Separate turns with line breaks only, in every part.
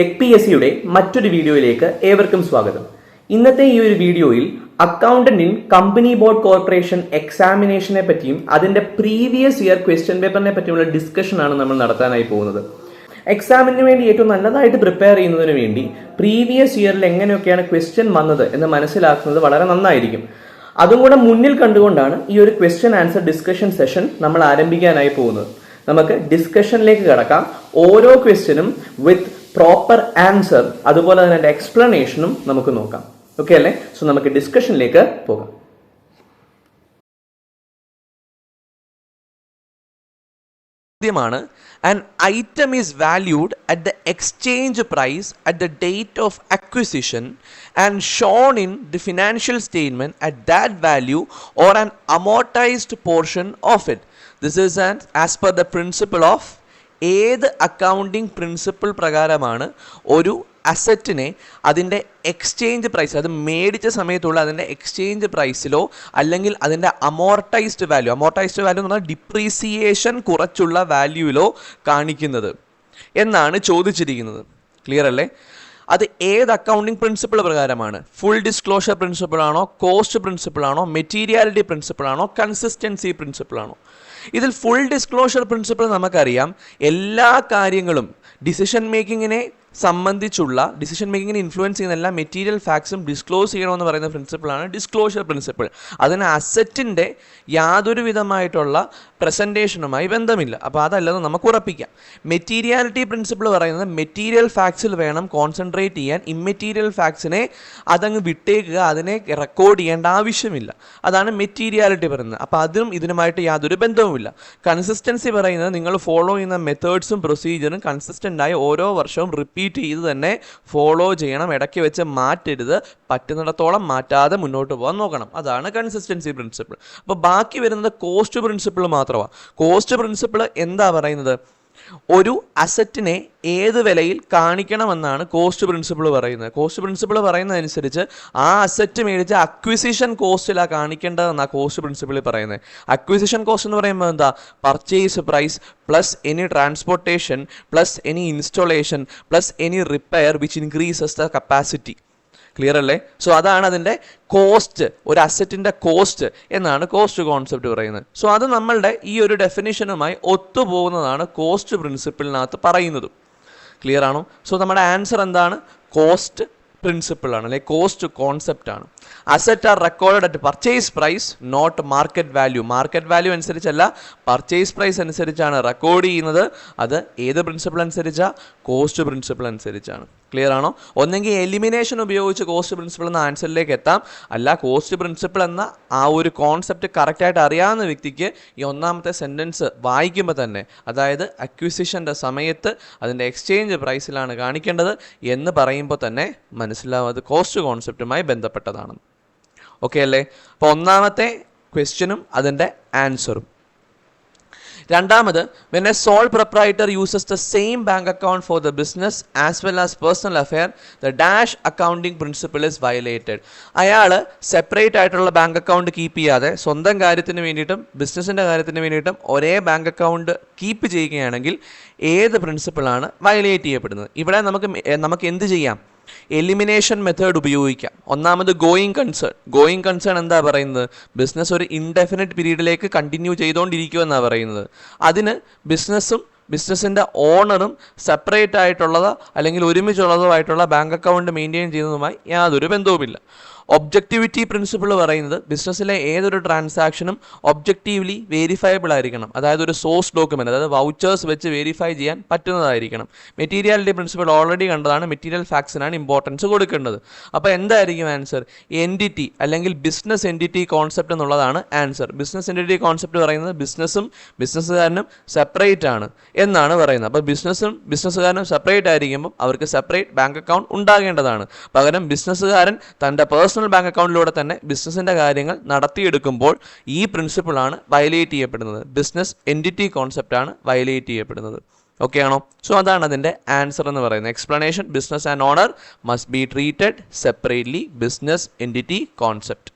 Tech P S സിയുടെ മറ്റൊരു വീഡിയോയിലേക്ക് ഏവർക്കും സ്വാഗതം. ഇന്നത്തെ ഈ ഒരു വീഡിയോയിൽ accountant in company board corporation എക്സാമിനേഷനെ പറ്റിയും അതിന്റെ പ്രീവിയസ് ഇയർ ക്വസ്റ്റ്യൻ പേപ്പറിനെ പറ്റിയുള്ള ഡിസ്കഷൻ ആണ് നമ്മൾ നടത്താനായി പോകുന്നത്. എക്സാമിന് വേണ്ടി ഏറ്റവും നല്ലതായിട്ട് പ്രിപ്പയർ ചെയ്യുന്നതിന് വേണ്ടി പ്രീവിയസ് ഇയറിൽ എങ്ങനെയൊക്കെയാണ് ക്വസ്റ്റ്യൻ വന്നത് എന്ന് മനസ്സിലാക്കുന്നത് വളരെ നന്നായിരിക്കും. അതും കൂടെ മുന്നിൽ കണ്ടുകൊണ്ടാണ് ഈ ഒരു ക്വസ്റ്റ്യൻ ആൻസർ ഡിസ്കഷൻ സെഷൻ നമ്മൾ ആരംഭിക്കാനായി പോകുന്നത്. നമുക്ക് ഡിസ്കഷനിലേക്ക് കടക്കാം. ഓരോ ക്വസ്റ്റ്യനും വിത്ത് പ്രോപ്പർ ആൻസർ അതുപോലെ തന്നെ അതിന്റെ എക്സ്പ്ലനേഷനും നമുക്ക് നോക്കാം. ഓക്കെ അല്ലേ? സോ നമുക്ക് ഡിസ്കഷനിലേക്ക് പോകാം.
An item is valued at the exchange price at the date of acquisition and shown in the financial statement at that value or an amortized portion of it. This is as per the principle of ഏത് accounting principle പ്രകാരമാണ് ഒരു അസറ്റിനെ അതിൻ്റെ exchange price, അത് മേടിച്ച സമയത്തുള്ള അതിൻ്റെ exchange പ്രൈസിലോ അല്ലെങ്കിൽ അതിൻ്റെ അമോർട്ടൈസ്ഡ് വാല്യൂ എന്ന് പറഞ്ഞാൽ ഡിപ്രീസിയേഷൻ കുറച്ചുള്ള വാല്യൂവിലോ കാണിക്കുന്നത് എന്നാണ് ചോദിച്ചിരിക്കുന്നത്. ക്ലിയർ അല്ലേ? അത് ഏത് അക്കൗണ്ടിങ് പ്രിൻസിപ്പിൾ പ്രകാരമാണ്? ഫുൾ ഡിസ്ക്ലോഷർ പ്രിൻസിപ്പിൾ ആണോ, കോസ്റ്റ് പ്രിൻസിപ്പിൾ ആണോ, മെറ്റീരിയാലിറ്റി പ്രിൻസിപ്പിൾ ആണോ, കൺസിസ്റ്റൻസി പ്രിൻസിപ്പിൾ ആണോ? ഇതിൽ ഫുൾ ഡിസ്ക്ലോഷർ പ്രിൻസിപ്പിൾ നമുക്കറിയാം, എല്ലാ കാര്യങ്ങളും ഡിസിഷൻ മേക്കിങ്ങിനെ ഇൻഫ്ലുവൻസ് ചെയ്യുന്ന എല്ലാ മെറ്റീരിയൽ ഫാക്ട്സും ഡിസ്ക്ലോസ് ചെയ്യണമെന്ന് പറയുന്ന പ്രിൻസിപ്പിളാണ് ഡിസ്ക്ലോഷർ പ്രിൻസിപ്പിൾ. അതിന് അസറ്റിൻ്റെ യാതൊരു വിധമായിട്ടുള്ള പ്രസൻറ്റേഷനുമായി ബന്ധമില്ല. അപ്പോൾ അതല്ലെന്ന് നമുക്ക് ഉറപ്പിക്കാം. മെറ്റീരിയാലിറ്റി പ്രിൻസിപ്പിൾ പറയുന്നത് മെറ്റീരിയൽ ഫാക്ട്സിൽ വേണം കോൺസെൻട്രേറ്റ് ചെയ്യാൻ, ഇമ്മെറ്റീരിയൽ ഫാക്ട്സിനെ അതങ്ങ് വിട്ടേക്കുക, അതിനെ റെക്കോർഡ് ചെയ്യേണ്ട ആവശ്യമില്ല. അതാണ് മെറ്റീരിയാലിറ്റി പറയുന്നത്. അപ്പോൾ അതിനും ഇതിനുമായിട്ട് യാതൊരു ബന്ധവുമില്ല. കൺസിസ്റ്റൻസി പറയുന്നത് നിങ്ങൾ ഫോളോ ചെയ്യുന്ന മെത്തേഡ്സും പ്രൊസീജിയറും കൺസിസ്റ്റൻ്റായി ഓരോ വർഷവും റിപ്പീറ്റ് ചെയ്ത് തന്നെ ഫോളോ ചെയ്യണം. ഇടയ്ക്ക് വെച്ച് മാറ്റരുത്, പറ്റുന്നിടത്തോളം മാറ്റാതെ മുന്നോട്ട് പോകാൻ നോക്കണം. അതാണ് കൺസിസ്റ്റൻസി പ്രിൻസിപ്പിൾ. അപ്പോൾ ബാക്കി വരുന്നത് കോസ്റ്റ് പ്രിൻസിപ്പിൾ മാത്രമാണ്. കോസ്റ്റ് പ്രിൻസിപ്പിൾ എന്താ പറയുന്നത്? ഒരു അസറ്റിനെ ഏത് വിലയിൽ കാണിക്കണമെന്നാണ് കോസ്റ്റ് പ്രിൻസിപ്പിൾ പറയുന്നത്. കോസ്റ്റ് പ്രിൻസിപ്പിൾ പറയുന്നതനുസരിച്ച് ആ അസറ്റ് മേടിച്ച അക്വിസിഷൻ കോസ്റ്റിലാണ് കാണിക്കേണ്ടതെന്നാണ് കോസ്റ്റ് പ്രിൻസിപ്പിളിൽ പറയുന്നത്. അക്വിസിഷൻ കോസ്റ്റ് എന്ന് പറയുമ്പോൾ എന്താ? Purchase price plus any transportation plus any installation plus any repair which increases the capacity. Clear അല്ലേ? സോ അതാണ് അതിൻ്റെ കോസ്റ്റ്, ഒരു അസറ്റിൻ്റെ കോസ്റ്റ് എന്നാണ് കോസ്റ്റ് കോൺസെപ്റ്റ് പറയുന്നത്. സോ അത് നമ്മളുടെ ഈ ഒരു ഡെഫിനിഷനുമായി ഒത്തുപോകുന്നതാണ് കോസ്റ്റ് പ്രിൻസിപ്പിളിനകത്ത് പറയുന്നത്. ക്ലിയർ ആണോ? സോ നമ്മുടെ ആൻസർ എന്താണ്? കോസ്റ്റ് പ്രിൻസിപ്പിൾ ആണ്, അല്ലെങ്കിൽ കോസ്റ്റ് കോൺസെപ്റ്റ് ആണ്. Asset are record at purchase price not market value. Market value അനുസരിച്ചല്ല, പർച്ചേസ് പ്രൈസ് അനുസരിച്ചാണ് റെക്കോർഡ് ചെയ്യുന്നത്. അത് ഏത് പ്രിൻസിപ്പിൾ അനുസരിച്ചാണ്? കോസ്റ്റ് പ്രിൻസിപ്പിൾ അനുസരിച്ചാണ്. ക്ലിയർ ആണോ? ഒന്നെങ്കിൽ എലിമിനേഷൻ ഉപയോഗിച്ച് കോസ്റ്റ് പ്രിൻസിപ്പിൾ എന്ന ആൻസറിലേക്ക് എത്താം, അല്ല കോസ്റ്റ് പ്രിൻസിപ്പിൾ എന്ന ആ ഒരു കോൺസെപ്റ്റ് കറക്റ്റായിട്ട് അറിയാവുന്ന വ്യക്തിക്ക് ഈ ഒന്നാമത്തെ സെൻറ്റൻസ് വായിക്കുമ്പോൾ തന്നെ, അതായത് അക്വിസിഷൻ്റെ സമയത്ത് അതിൻ്റെ എക്സ്ചേഞ്ച് പ്രൈസിലാണ് കാണിക്കേണ്ടത് എന്ന് പറയുമ്പോൾ തന്നെ മനസ്സിലാവും അത് കോസ്റ്റ് കോൺസെപ്റ്റുമായി ബന്ധപ്പെട്ടതാണ്. ഓക്കെ അല്ലേ? അപ്പോൾ ഒന്നാമത്തെ ക്വസ്റ്റ്യനും അതിൻ്റെ ആൻസറും. രണ്ടാമത്, when a sole proprietor uses the same bank account for the business as well as personal affair, the dash accounting principle is violated. അയാൾ സെപ്പറേറ്റ് ആയിട്ടുള്ള ബാങ്ക് അക്കൗണ്ട് കീപ്പ് ചെയ്യാതെ സ്വന്തം കാര്യത്തിന് വേണ്ടിയിട്ടും ബിസിനസ്സിൻ്റെ കാര്യത്തിന് വേണ്ടിയിട്ടും ഒരേ ബാങ്ക് അക്കൗണ്ട് കീപ്പ് ചെയ്യുകയാണെങ്കിൽ ഏത് പ്രിൻസിപ്പിളാണ് വയലേറ്റ് ചെയ്യപ്പെടുന്നത്? ഇവിടെ നമുക്ക് എന്ത് ചെയ്യാം? എലിമിനേഷൻ മെത്തേഡ് ഉപയോഗിക്കാം. ഒന്നാമത് ഗോയിങ് കൺസേൺ എന്താ പറയുന്നത്? ബിസിനസ് ഒരു ഇൻഡെഫിനിറ്റ് പീരീഡിലേക്ക് കണ്ടിന്യൂ ചെയ്തുകൊണ്ടിരിക്കുമെന്നാണ് പറയുന്നത്. അതിന് ബിസിനസ്സിൻ്റെ ഓണറും സെപ്പറേറ്റ് ആയിട്ടുള്ളതോ അല്ലെങ്കിൽ ഒരുമിച്ചുള്ളതോ ആയിട്ടുള്ള ബാങ്ക് അക്കൗണ്ട് മെയിൻറ്റെയിൻ ചെയ്യുന്നതുമായി യാതൊരു ബന്ധവുമില്ല. ഒബ്ജക്റ്റിവിറ്റി പ്രിൻസിപ്പിൾ പറയുന്നത് ബിസിനസ്സിലെ ഏതൊരു ട്രാൻസാക്ഷനും ഒബ്ജക്റ്റീവ്ലി വേരിഫയബിൾ ആയിരിക്കണം. അതായത് ഒരു സോഴ്സ് ഡോക്യുമെൻ്റ്, അതായത് വൗച്ചേഴ്സ് വെച്ച് വെരിഫൈ ചെയ്യാൻ പറ്റുന്നതായിരിക്കണം. മെറ്റീരിയാലിറ്റി പ്രിൻസിപ്പിൾ ഓൾറെഡി കണ്ടതാണ്, മെറ്റീരിയൽ ഫാക്ട്സിനാണ് ഇമ്പോർട്ടൻസ് കൊടുക്കേണ്ടത്. അപ്പോൾ എന്തായിരിക്കും ആൻസർ? എൻറ്റിറ്റി അല്ലെങ്കിൽ ബിസിനസ് എൻറ്റിറ്റി കോൺസെപ്റ്റ് എന്നുള്ളതാണ് ആൻസർ. ബിസിനസ് എൻറ്റിറ്റി കോൺസെപ്റ്റ് പറയുന്നത് ബിസിനസ്സും ബിസിനസ്സുകാരനും സെപ്പറേറ്റ് ആണ് എന്നാണ് പറയുന്നത്. അപ്പോൾ ബിസിനസ്സുകാരനും സെപ്പറേറ്റ് ആയിരിക്കുമ്പോൾ അവർക്ക് സെപ്പറേറ്റ് ബാങ്ക് അക്കൗണ്ട് ഉണ്ടാകേണ്ടതാണ്. പകരം ബിസിനസ്സുകാരൻ തൻ്റെ പേഴ്സണൽ ബാങ്ക് അക്കൗണ്ടിലൂടെ തന്നെ ബിസിനസിൻ്റെ കാര്യങ്ങൾ നടത്തിയെടുക്കുമ്പോൾ ഈ പ്രിൻസിപ്പിളാണ് വയലേറ്റ് ചെയ്യപ്പെടുന്നത്. ബിസിനസ് എൻറ്റിറ്റി കോൺസെപ്റ്റ് ആണ് വയലേറ്റ് ചെയ്യപ്പെടുന്നത്. ഓക്കെ ആണോ? സോ അതാണ് അതിൻ്റെ ആൻസർ എന്ന് പറയുന്നത്. Explanation: business and owner must be treated separately. Business entity concept.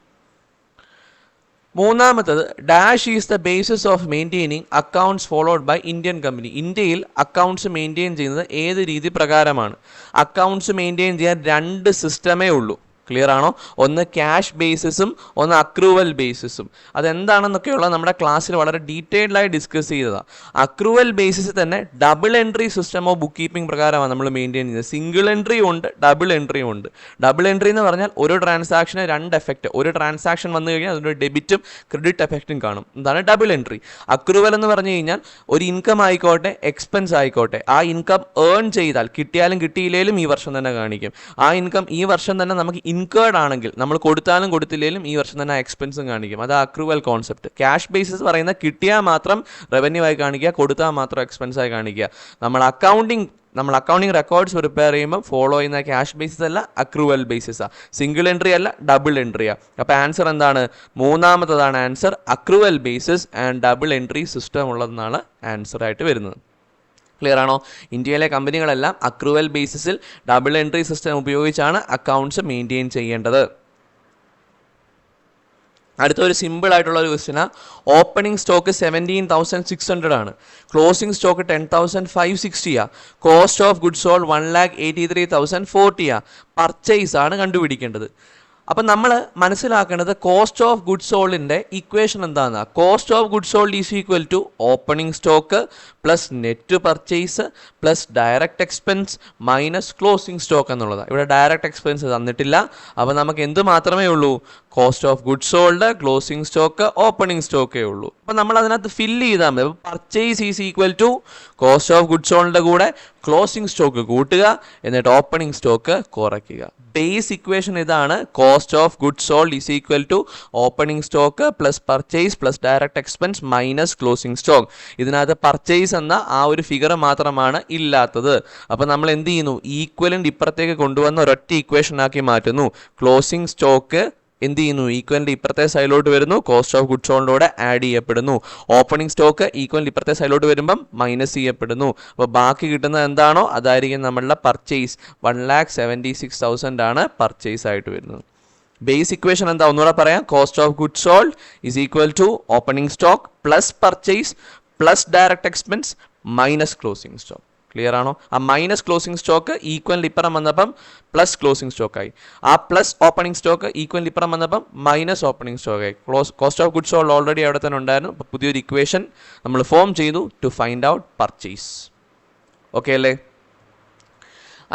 മൂന്നാമത്തത് dash is the basis of maintaining accounts followed by Indian company. ഇന്ത്യയിൽ അക്കൗണ്ട്സ് മെയിൻറ്റെയിൻ ചെയ്യുന്നത് ഏത് രീതി പ്രകാരമാണ്? അക്കൗണ്ട്സ് മെയിൻറ്റെയിൻ ചെയ്യാൻ 2 സിസ്റ്റമേ ഉള്ളൂ. ക്ലിയർ ആണോ? ഒന്ന് ക്യാഷ് ബേസിസും ഒന്ന് അക്രൂവൽ ബേസിസും. അതെന്താണെന്നൊക്കെയുള്ള നമ്മുടെ ക്ലാസ്സിൽ വളരെ ഡീറ്റെയിൽഡായി ഡിസ്കസ് ചെയ്തതാണ്. അക്രൂവൽ ബേസിസ് തന്നെ double entry system of book keeping പ്രകാരമാണ് നമ്മൾ മെയിൻറ്റെയിൻ ചെയ്യുന്നത്. സിംഗിൾ എൻട്രിയും ഉണ്ട്, ഡബിൾ എൻട്രിയും ഉണ്ട്. ഡബിൾ എൻട്രി എന്ന് പറഞ്ഞാൽ ഒരു ട്രാൻസാക്ഷന് 2 എഫക്റ്റ്. ഒരു ട്രാൻസാക്ഷൻ വന്നു കഴിഞ്ഞാൽ അതിൻ്റെ ഡെബിറ്റും ക്രെഡിറ്റ് എഫക്റ്റും കാണും. എന്താണ് ഡബിൾ എൻട്രി. അക്രൂവൽ എന്ന് പറഞ്ഞു കഴിഞ്ഞാൽ ഒരു ഇൻകം ആയിക്കോട്ടെ എക്സ്പെൻസ് ആയിക്കോട്ടെ, ആ ഇൻകം ഏൺ ചെയ്താൽ കിട്ടിയാലും കിട്ടിയില്ലേലും ഈ വർഷം തന്നെ കാണിക്കും. ആ ഇൻകം ഈ വർഷം തന്നെ നമുക്ക് ഇൻകേർഡ് ആണെങ്കിൽ നമ്മൾ കൊടുത്താലും കൊടുത്തില്ലെങ്കിലും ഈ വർഷം തന്നെ എക്സ്പെൻസും കാണിക്കും. അത് അക്രൂവൽ കോൺസെപ്റ്റ്. ക്യാഷ് ബേസിസ് പറയുന്ന കിട്ടിയാൽ മാത്രം റവന്യൂ ആയി കാണിക്കുക, കൊടുത്താൽ മാത്രം എക്സ്പെൻസ് ആയി കാണിക്കുക. നമ്മൾ അക്കൗണ്ടിങ് റെക്കോർഡ്സ് പ്രിപ്പയർ ചെയ്യുമ്പോൾ ഫോളോ ചെയ്യുന്ന ക്യാഷ് ബേസിസ് അല്ല, അക്രൂവൽ ബേസിസാണ്. സിംഗിൾ എൻട്രി അല്ല, ഡബിൾ എൻട്രിയാണ്. അപ്പോൾ ആൻസർ എന്താണ്? മൂന്നാമത്തതാണ് answer. Accrual basis and double entry system ഉള്ളതെന്നാണ് ആൻസർ ആയിട്ട് വരുന്നത്. ക്ലിയർ ആണോ? ഇന്ത്യയിലെ കമ്പനികളെല്ലാം അക്രൂവൽ ബേസിസിൽ ഡബിൾ എൻട്രി സിസ്റ്റം ഉപയോഗിച്ചാണ് അക്കൗണ്ട്സ് മെയിൻറ്റെയിൻ ചെയ്യേണ്ടത്. അടുത്തൊരു സിമ്പിൾ ആയിട്ടുള്ള ഒരു ക്വസ്റ്റ്യനാണ്. ഓപ്പണിംഗ് സ്റ്റോക്ക് 17,600 ആണ്. ക്ലോസിംഗ് സ്റ്റോക്ക് 10,560 ആണ്. കോസ്റ്റ് ഓഫ് ഗുഡ്സ് സോൾഡ് 1,83,040 ആണ്. പർച്ചേസ് ആണ് കണ്ടുപിടിക്കേണ്ടത്. അപ്പം നമ്മൾ മനസ്സിലാക്കേണ്ടത് കോസ്റ്റ് ഓഫ് ഗുഡ്സ് സോൾഡിൻ്റെ ഇക്വേഷൻ എന്താണെന്ന്. Cost of goods sold is equal to opening stock plus net purchase plus direct expense minus closing stock എന്നുള്ളതാണ്. ഇവിടെ ഡയറക്റ്റ് എക്സ്പെൻസ് തന്നിട്ടില്ല. അപ്പോൾ നമുക്ക് എന്ത് മാത്രമേ ഉള്ളൂ? Cost of goods sold, closing stock, opening സ്റ്റോക്കേ ഉള്ളൂ. അപ്പോൾ നമ്മൾ അതിനകത്ത് ഫില്ല് ചെയ്താൽ മതി. Purchase is equal to cost of goods സോൾഡിൻ്റെ കൂടെ ക്ലോസിംഗ് സ്റ്റോക്ക് കൂട്ടുക, എന്നിട്ട് ഓപ്പണിംഗ് സ്റ്റോക്ക് കുറയ്ക്കുക. ബേസ് ഇക്വേഷൻ ഇതാണ്. Cost of goods sold is equal to opening stock plus purchase plus direct expense minus closing stock. ഇതിനകത്ത് purchase എന്ന ആ ഒരു ഫിഗർ മാത്രമാണ് ഇല്ലാത്തത്. അപ്പോൾ നമ്മൾ എന്ത് ചെയ്യുന്നു? ഈക്വലൻ്റ് ഇപ്പുറത്തേക്ക് കൊണ്ടുവന്ന് ഒരൊറ്റ ഇക്വേഷൻ ആക്കി മാറ്റുന്നു. ക്ലോസിംഗ് സ്റ്റോക്ക് എന്ത് ചെയ്യുന്നു? ഈക്വലൻ്റ് ഇപ്പുറത്തെ സൈഡിലോട്ട് വരുന്നു, കോസ്റ്റ് ഓഫ് ഗുഡ്സ് സോൾഡിലൂടെ ആഡ് ചെയ്യപ്പെടുന്നു. ഓപ്പണിംഗ് സ്റ്റോക്ക് ഈക്വലൻ്റ് ഇപ്പുറത്തെ സൈഡിലോട്ട് വരുമ്പം മൈനസ് ചെയ്യപ്പെടുന്നു. അപ്പോൾ ബാക്കി കിട്ടുന്നത് എന്താണോ അതായിരിക്കും നമ്മളുടെ പർച്ചേസ്. 1,76,000 ആണ് പർച്ചേസ് ആയിട്ട് വരുന്നത്. ബേസ് ഇക്വേഷൻ എന്താ? ഒന്നുകൂടെ പറയാം. Cost of goods sold is equal to opening stock plus purchase plus direct expense minus closing stock. Clear ആണോ? ആ മൈനസ് ക്ലോസിംഗ് സ്റ്റോക്ക് ഈക്വലൻ്റ് ഇപ്പുറം വന്നപ്പം പ്ലസ് ക്ലോസിംഗ് സ്റ്റോക്കായി. ആ പ്ലസ് ഓപ്പണിംഗ് സ്റ്റോക്ക് ഈക്വലൻ്റ് ഇപ്പുറം വന്നപ്പം മൈനസ് ഓപ്പണിംഗ് സ്റ്റോക്കായി. Cost of goods sold already അവിടെ തന്നെ ഉണ്ടായിരുന്നു. അപ്പോൾ പുതിയൊരു ഇക്വേഷൻ നമ്മൾ ഫോം ചെയ്തു to find out purchase. Okay അല്ലേ?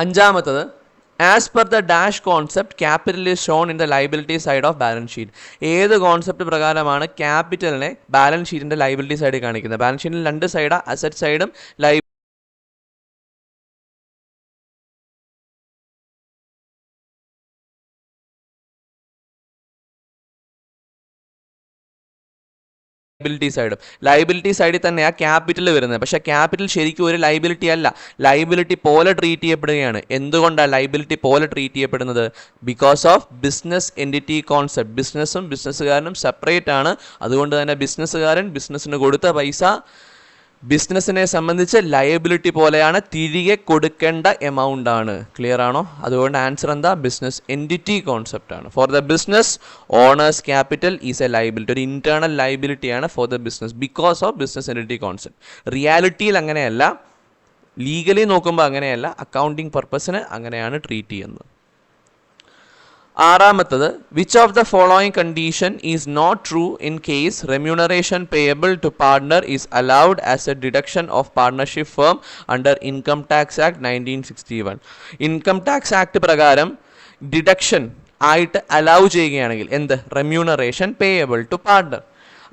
അഞ്ചാമത്തത്, as per the dash concept capital is shown in the liability side of balance sheet. ഏത് കോൺസെപ്റ്റ് പ്രകാരമാണ് ക്യാപിറ്റലിനെ ബാലൻസ് ഷീറ്റിൻ്റെ ലൈബിലിറ്റി സൈഡിൽ കാണിക്കുന്നത്? ബാലൻസ് ഷീറ്റിൽ 2 സൈഡാണ്, അസറ്റ് സൈഡും ലൈബിലിറ്റി സൈഡിൽ തന്നെയാണ് ക്യാപിറ്റൽ വരുന്നത്. പക്ഷേ ക്യാപിറ്റൽ ശരിക്കും ഒരു ലൈബിലിറ്റി അല്ല, ലൈബിലിറ്റി പോലെ ട്രീറ്റ് ചെയ്യപ്പെടുകയാണ്. എന്തുകൊണ്ടാണ് ലൈബിലിറ്റി പോലെ ട്രീറ്റ് ചെയ്യപ്പെടുന്നത്? Because of business entity concept. ബിസിനസ്സും ബിസിനസ്സുകാരനും സെപ്പറേറ്റ് ആണ്. അതുകൊണ്ട് തന്നെ ബിസിനസ്സുകാരൻ ബിസിനസ്സിന് കൊടുത്ത പൈസ ബിസിനസ്സിനെ സംബന്ധിച്ച് ലയബിലിറ്റി പോലെയാണ്, തിരികെ കൊടുക്കേണ്ട എമൗണ്ട് ആണ്. ക്ലിയർ ആണോ? അതുകൊണ്ട് ആൻസർ എന്താ? ബിസിനസ് എൻറ്റിറ്റി കോൺസെപ്റ്റ് ആണ്. For the business owners capital is a liability. ഒരു ഇന്റേണൽ ലൈബിലിറ്റി ആണ് for the business because of business entity concept. റിയാലിറ്റിയിൽ അങ്ങനെയല്ല, ലീഗലി നോക്കുമ്പോൾ അങ്ങനെയല്ല, അക്കൗണ്ടിങ് പർപ്പസിന് അങ്ങനെയാണ് ട്രീറ്റ് ചെയ്യുന്നത്. ആറാമത്തത്, which of the following condition is not true in case remuneration payable to partner is allowed as a deduction of partnership firm under income tax act 1961. Income tax act പ്രകാരം deduction ആയിട്ട് allow ചെയ്യുകയാണെങ്കിൽ എന്ത്? Remuneration payable to partner.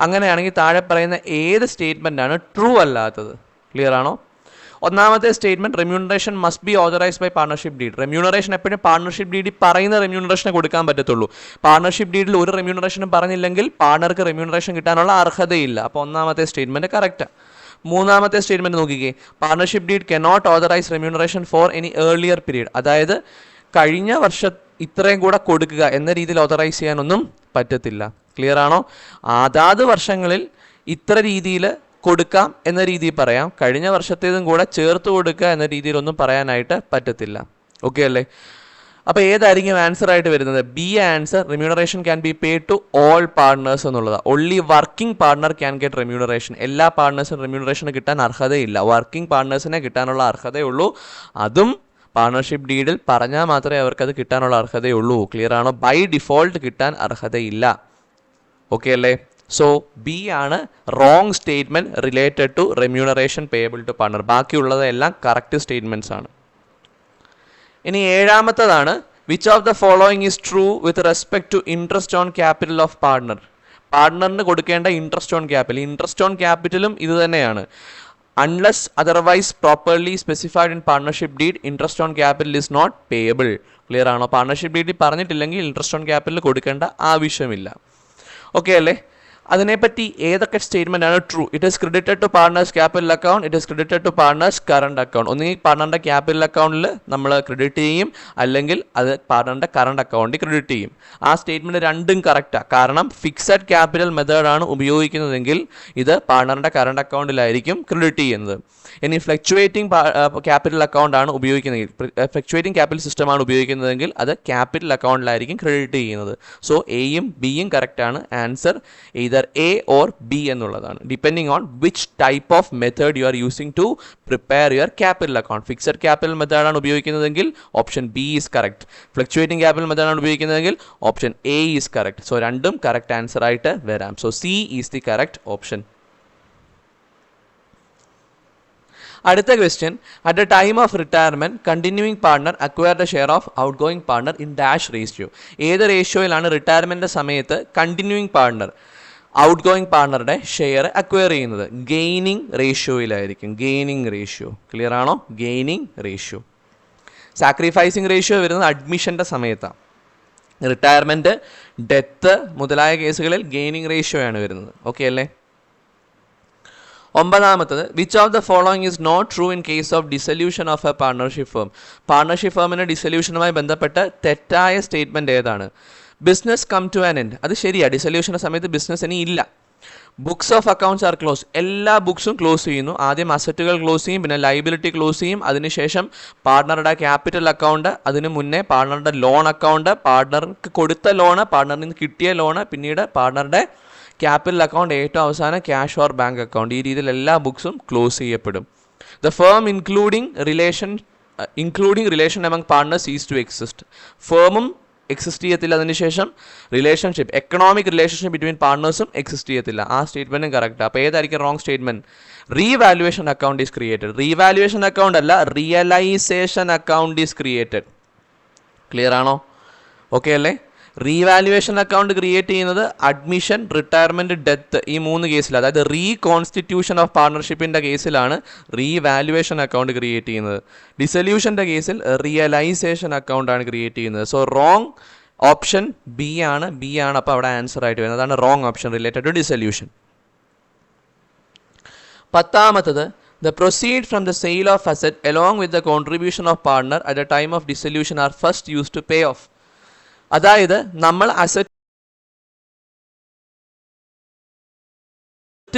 അങ്ങനെയാണെങ്കിൽ താഴെ പറയുന്ന ഏത് statement ആണ് true അല്ലാത്തത്? ക്ലിയർ ആണോ? ഒന്നാമത്തെ statement, remuneration must be authorised by partnership deed. Remuneration എപ്പോഴും പാർട്ണർഷിപ്പ് ഡീഡിൽ പറയുന്ന റെമ്യൂണറേഷനെ കൊടുക്കാൻ പറ്റത്തുള്ളൂ. പാർട്ണർഷിപ്പ് ഡീഡിൽ ഒരു റെമ്യൂണറേഷനും പറഞ്ഞില്ലെങ്കിൽ പാർട്ണർക്ക് റെമ്യൂണറേഷൻ കിട്ടാനുള്ള അർഹതയില്ല. അപ്പോൾ ഒന്നാമത്തെ സ്റ്റേറ്റ്മെന്റ് കറക്റ്റാണ്. മൂന്നാമത്തെ സ്റ്റേറ്റ്മെന്റ് നോക്കിക്കേ, partnership deed cannot authorise remuneration for any earlier period. അതായത് കഴിഞ്ഞ വർഷം ഇത്രയും കൂടെ കൊടുക്കുക എന്ന രീതിയിൽ ഓതറൈസ് ചെയ്യാനൊന്നും പറ്റത്തില്ല. ക്ലിയർ ആണോ? അതാത് വർഷങ്ങളിൽ ഇത്ര രീതിയിൽ കൊടുക്കാം എന്ന രീതിയിൽ പറയാം, കഴിഞ്ഞ വർഷത്തേതും കൂടെ ചേർത്ത് കൊടുക്കുക എന്ന രീതിയിലൊന്നും പറയാനായിട്ട് പറ്റത്തില്ല. ഓക്കെ അല്ലേ? അപ്പോൾ ഏതായിരിക്കും ആൻസർ ആയിട്ട് വരുന്നത്? B answer. Remuneration can be pay to all partners എന്നുള്ളതാണ്. Only working partner can get remuneration. എല്ലാ പാർട്ട്നേഴ്സിനും റിമ്യൂണറേഷൻ കിട്ടാൻ അർഹതയില്ല. വർക്കിംഗ് പാർട്ട്നേഴ്സിനെ കിട്ടാനുള്ള അർഹതയുള്ളൂ. അതും പാർട്ണർഷിപ്പ് ഡീഡിൽ പറഞ്ഞാൽ മാത്രമേ അവർക്കത് കിട്ടാനുള്ള അർഹതയുള്ളൂ. ക്ലിയർ ആണോ? ബൈ ഡിഫോൾട്ട് കിട്ടാൻ അർഹതയില്ല. ഓക്കെ അല്ലേ? സോ ബി ആണ് wrong statement related to remuneration payable to partner. ബാക്കിയുള്ളതെല്ലാം കറക്റ്റ് സ്റ്റേറ്റ്മെന്റ്സ് ആണ്. ഇനി ഏഴാമത്തതാണ്, which of the following is true with respect to interest on capital of partner. പാർട്ണറിന് കൊടുക്കേണ്ട interest on capital. Interest on ക്യാപിറ്റലും ഇത് തന്നെയാണ്. Unless otherwise properly specified in partnership deed, interest on capital is not payable. Clear ആണോ? Partnership ഡീഡിൽ പറഞ്ഞിട്ടില്ലെങ്കിൽ interest on capital കൊടുക്കേണ്ട ആവശ്യമില്ല. Okay അല്ലേ? അതിനെപ്പറ്റി ഏതൊക്കെ സ്റ്റേറ്റ്മെന്റ് ആണ് true? It is credited to partners capital account, it is credited to partners current account. ഒന്നുകിൽ പാർട്ണറിന്റെ ക്യാപിറ്റൽ അക്കൗണ്ടിൽ നമ്മൾ ക്രെഡിറ്റ് ചെയ്യും, അല്ലെങ്കിൽ അത് പാർട്ണറിന്റെ കറണ്ട് അക്കൗണ്ടിൽ ക്രെഡിറ്റ് ചെയ്യും. ആ സ്റ്റേറ്റ്മെന്റ് രണ്ടും കറക്റ്റാണ്. കാരണം ഫിക്സഡ് ക്യാപിറ്റൽ മെത്തേഡാണ് ഉപയോഗിക്കുന്നതെങ്കിൽ ഇത് പാർട്ണറിന്റെ കറണ്ട് അക്കൗണ്ടിലായിരിക്കും ക്രെഡിറ്റ് ചെയ്യുന്നത്. ഇനി ഫ്ലക്ച്വേറ്റിംഗ് ക്യാപിറ്റൽ അക്കൗണ്ട് ആണ് ഉപയോഗിക്കുന്നതെങ്കിൽ, ഫ്ലക്ച്വേറ്റിംഗ് ക്യാപിറ്റൽ സിസ്റ്റം ആണ് ഉപയോഗിക്കുന്നതെങ്കിൽ അത് ക്യാപിറ്റൽ അക്കൗണ്ടിലായിരിക്കും ക്രെഡിറ്റ് ചെയ്യുന്നത്. സോ എയും ബിയും കറക്റ്റ് ആണ്. Answer either A or B എന്നുള്ളതാണ്. Depending on which type of method you are using to prepare your capital account. Fixed capital മെത്തേഡാണ് ഉപയോഗിക്കുന്നതെങ്കിൽ option B is correct. Fluctuating capital മെത്തേഡാണ് ഉപയോഗിക്കുന്നതെങ്കിൽ option A is correct. So രണ്ടും correct answer ആയിട്ട് വരാം. So C is the correct option. അടുത്ത question, at the time of retirement continuing partner acquired a share of outgoing partner in dash ratio. ഏത് റേഷ്യോയിലാണ് retirement സമയത്ത് continuing partner outgoing പാർട്ണറുടെ share acquire ചെയ്യുന്നത്? Gaining റേഷ്യോയിലായിരിക്കും. Gaining ratio. Clear ആണോ? Gaining ratio. Sacrificing ratio വരുന്നത് അഡ്മിഷൻ്റെ സമയത്താണ്. റിട്ടയർമെൻറ്റ്, ഡെത്ത് മുതലായ കേസുകളിൽ ഗെയിനിങ് റേഷ്യോ ആണ് വരുന്നത്. ഓക്കെ അല്ലേ? ഒമ്പതാമത്തത്, which of the following is not true in case of dissolution of a partnership firm. Partnership ഫേമിൻ്റെ ഡിസൊല്യൂഷനുമായി ബന്ധപ്പെട്ട് തെറ്റായ സ്റ്റേറ്റ്മെൻറ്റ് ഏതാണ്? Business come to an end. അത് ശരിയാണ്. ഡിസൊല്യൂഷൻ്റെ സമയത്ത് ബിസിനസ് ഇനി ഇല്ല. Books of accounts are close. എല്ലാ ബുക്സും ക്ലോസ് ചെയ്യുന്നു. ആദ്യം അസറ്റുകൾ ക്ലോസ് ചെയ്യും, പിന്നെ ലൈബിലിറ്റി ക്ലോസ് ചെയ്യും, അതിനുശേഷം പാർട്ണറുടെ ക്യാപിറ്റൽ അക്കൗണ്ട്, അതിന് മുന്നേ പാർട്ണറുടെ ലോൺ അക്കൗണ്ട്, പാർട്ണർക്ക് കൊടുത്ത ലോണ്, പാർട്ണറിൽ നിന്ന് കിട്ടിയ ലോണ്, പിന്നീട് പാർട്ണറുടെ ക്യാപിറ്റൽ അക്കൗണ്ട്, ഏറ്റവും അവസാനം ക്യാഷ് ഓർ ബാങ്ക് അക്കൗണ്ട്. ഈ രീതിയിൽ എല്ലാ ബുക്സും ക്ലോസ് ചെയ്യപ്പെടും. The firm including relation among partners is to exist. ഫേമും എക്സിസ്റ്റ് ചെയ്യത്തില്ല. അതിനുശേഷം റിലേഷൻഷിപ്പ്, എക്കണോമിക് റിലേഷൻഷിപ്പ് ബിറ്റ്വീൻ പാർട്ണേഴ്സും എക്സിസ്റ്റ് ചെയ്യത്തില്ല. ആ സ്റ്റേറ്റ്മെൻറ്റും കറക്റ്റ്. അപ്പോൾ ഏതായിരിക്കും wrong statement? Revaluation account is created. Revaluation account അല്ല, realisation account is created. Clear ആണോ? ഓക്കെ അല്ലേ? റീവാലുവേഷൻ അക്കൗണ്ട് ക്രിയേറ്റ് ചെയ്യുന്നത് അഡ്മിഷൻ, റിട്ടയർമെൻറ്റ്, ഡെത്ത്, ഈ 3 കേസിൽ, അതായത് റീകോൺസ്റ്റിറ്റ്യൂഷൻ ഓഫ് പാർട്ണർഷിപ്പിൻ്റെ കേസിലാണ് റീവാലുവേഷൻ അക്കൗണ്ട് ക്രിയേറ്റ് ചെയ്യുന്നത്. ഡിസൊല്യൂഷൻ്റെ കേസിൽ റിയലൈസേഷൻ അക്കൗണ്ടാണ് ക്രിയേറ്റ് ചെയ്യുന്നത്. സോ റോങ് ഓപ്ഷൻ ബി ആണ്. അപ്പോൾ അവിടെ ആൻസർ ആയിട്ട് വരുന്നത് അതാണ് wrong option related to dissolution. പത്താമത്തത്, the proceeds from the sale of asset along with the contribution of partner at the time of dissolution are first used to pay off. അതായത് നമ്മൾ asset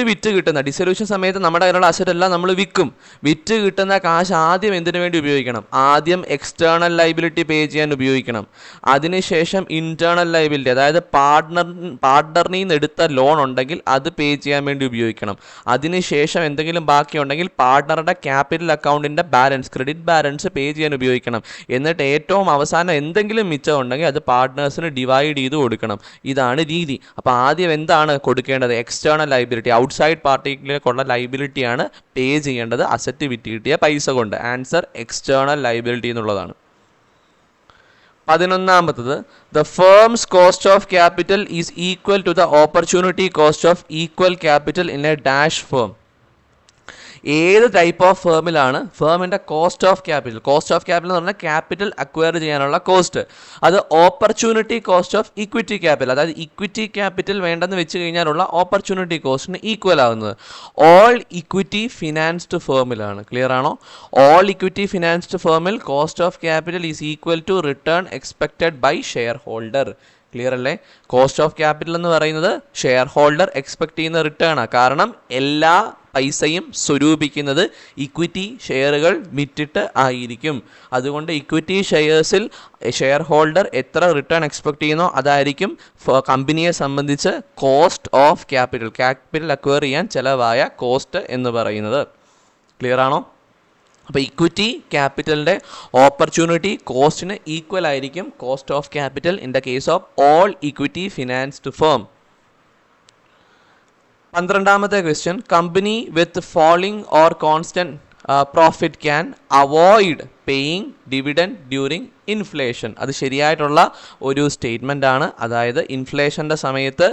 വിറ്റ് കിട്ടുന്ന, dissolution സമയത്ത് നമ്മുടെ കയ്യിലുള്ള asset എല്ലാം നമ്മൾ വിൽക്കും. വിറ്റ് കിട്ടുന്ന കാശ് ആദ്യം എന്തിനു വേണ്ടി ഉപയോഗിക്കണം? ആദ്യം എക്സ്റ്റേണൽ ലൈബിലിറ്റി പേ ചെയ്യാൻ ഉപയോഗിക്കണം. അതിനുശേഷം ഇന്റേണൽ ലൈബിലിറ്റി, അതായത് പാർട്ണറിൽ നിന്ന് എടുത്ത ലോൺ ഉണ്ടെങ്കിൽ അത് പേ ചെയ്യാൻ വേണ്ടി ഉപയോഗിക്കണം. അതിനുശേഷം എന്തെങ്കിലും ബാക്കിയുണ്ടെങ്കിൽ പാർട്ണറുടെ ക്യാപിറ്റൽ അക്കൗണ്ടിൻ്റെ ബാലൻസ്, ക്രെഡിറ്റ് ബാലൻസ് പേ ചെയ്യാൻ ഉപയോഗിക്കണം. എന്നിട്ട് ഏറ്റവും അവസാനം എന്തെങ്കിലും മിച്ചം ഉണ്ടെങ്കിൽ അത് പാർട്ട്നേഴ്സിന് ഡിവൈഡ് ചെയ്ത് കൊടുക്കണം. ഇതാണ് രീതി. അപ്പോൾ ആദ്യം എന്താണ് കൊടുക്കേണ്ടത്? എക്സ്റ്റേണൽ ലൈബിലിറ്റി, ഔട്ട്സൈഡ് പാർട്ടിയിലേക്കുള്ള ലൈബിലിറ്റിയാണ് പേ ചെയ്യേണ്ടത് അസറ്റ് വിറ്റ് കിട്ടിയ പൈസ കൊണ്ട്. ആൻസർ എക്സ്റ്റേണൽ ലൈബിലിറ്റി എന്നുള്ളതാണ്. 11ാമത്തത്, the firm's cost of capital is equal to the opportunity cost of equal capital in a dash firm. ഏത് ടൈപ്പ് ഓഫ് ഫേമിലാണ് ഫേമിൻ്റെ കോസ്റ്റ് ഓഫ് ക്യാപിറ്റൽ എന്ന് പറഞ്ഞാൽ ക്യാപിറ്റൽ അക്വയർ ചെയ്യാനുള്ള കോസ്റ്റ്, അത് opportunity cost of equity capital, അതായത് equity capital വേണ്ടെന്ന് വെച്ച് കഴിഞ്ഞാലുള്ള ഓപ്പർച്യൂണിറ്റി കോസ്റ്റിന് ഈക്വൽ ആകുന്നത് ഓൾ ഇക്വിറ്റി ഫിനാൻസ്ഡ് ഫേമിലാണ്. ക്ലിയർ ആണോ? ഓൾ ഇക്വിറ്റി ഫിനാൻസ്ഡ് ഫേമിൽ cost of capital is equal to return expected by shareholder. Clear അല്ലേ? കോസ്റ്റ് ഓഫ് ക്യാപിറ്റൽ എന്ന് പറയുന്നത് ഷെയർ ഹോൾഡർ എക്സ്പെക്ട് ചെയ്യുന്ന റിട്ടേൺ ആണ്. കാരണം എല്ലാ പൈസയും സ്വരൂപിക്കുന്നത് ഇക്വിറ്റി ഷെയറുകൾ വിറ്റിട്ട് ആയിരിക്കും. അതുകൊണ്ട് ഇക്വിറ്റി ഷെയർസിൽ ഷെയർ ഹോൾഡർ എത്ര റിട്ടേൺ എക്സ്പെക്ട് ചെയ്യുന്നോ അതായിരിക്കും കമ്പനിയെ സംബന്ധിച്ച് കോസ്റ്റ് ഓഫ് ക്യാപിറ്റൽ അക്വയർ ചെയ്യാൻ ചിലവായ കോസ്റ്റ് എന്ന് പറയുന്നത്. ക്ലിയർ ആണോ? അപ്പോൾ ഇക്വിറ്റി ക്യാപിറ്റലിൻ്റെ ഓപ്പർച്യൂണിറ്റി കോസ്റ്റിന് ഈക്വൽ ആയിരിക്കും cost of capital in the case of all equity financed firm. 12ാമത്തെ question, company with falling or constant profit can avoid paying dividend during inflation. അത് ശരിയായിട്ടുള്ള ഒരു സ്റ്റേറ്റ്മെൻ്റ് ആണ്. അതായത് ഇൻഫ്ലേഷൻ്റെ സമയത്ത്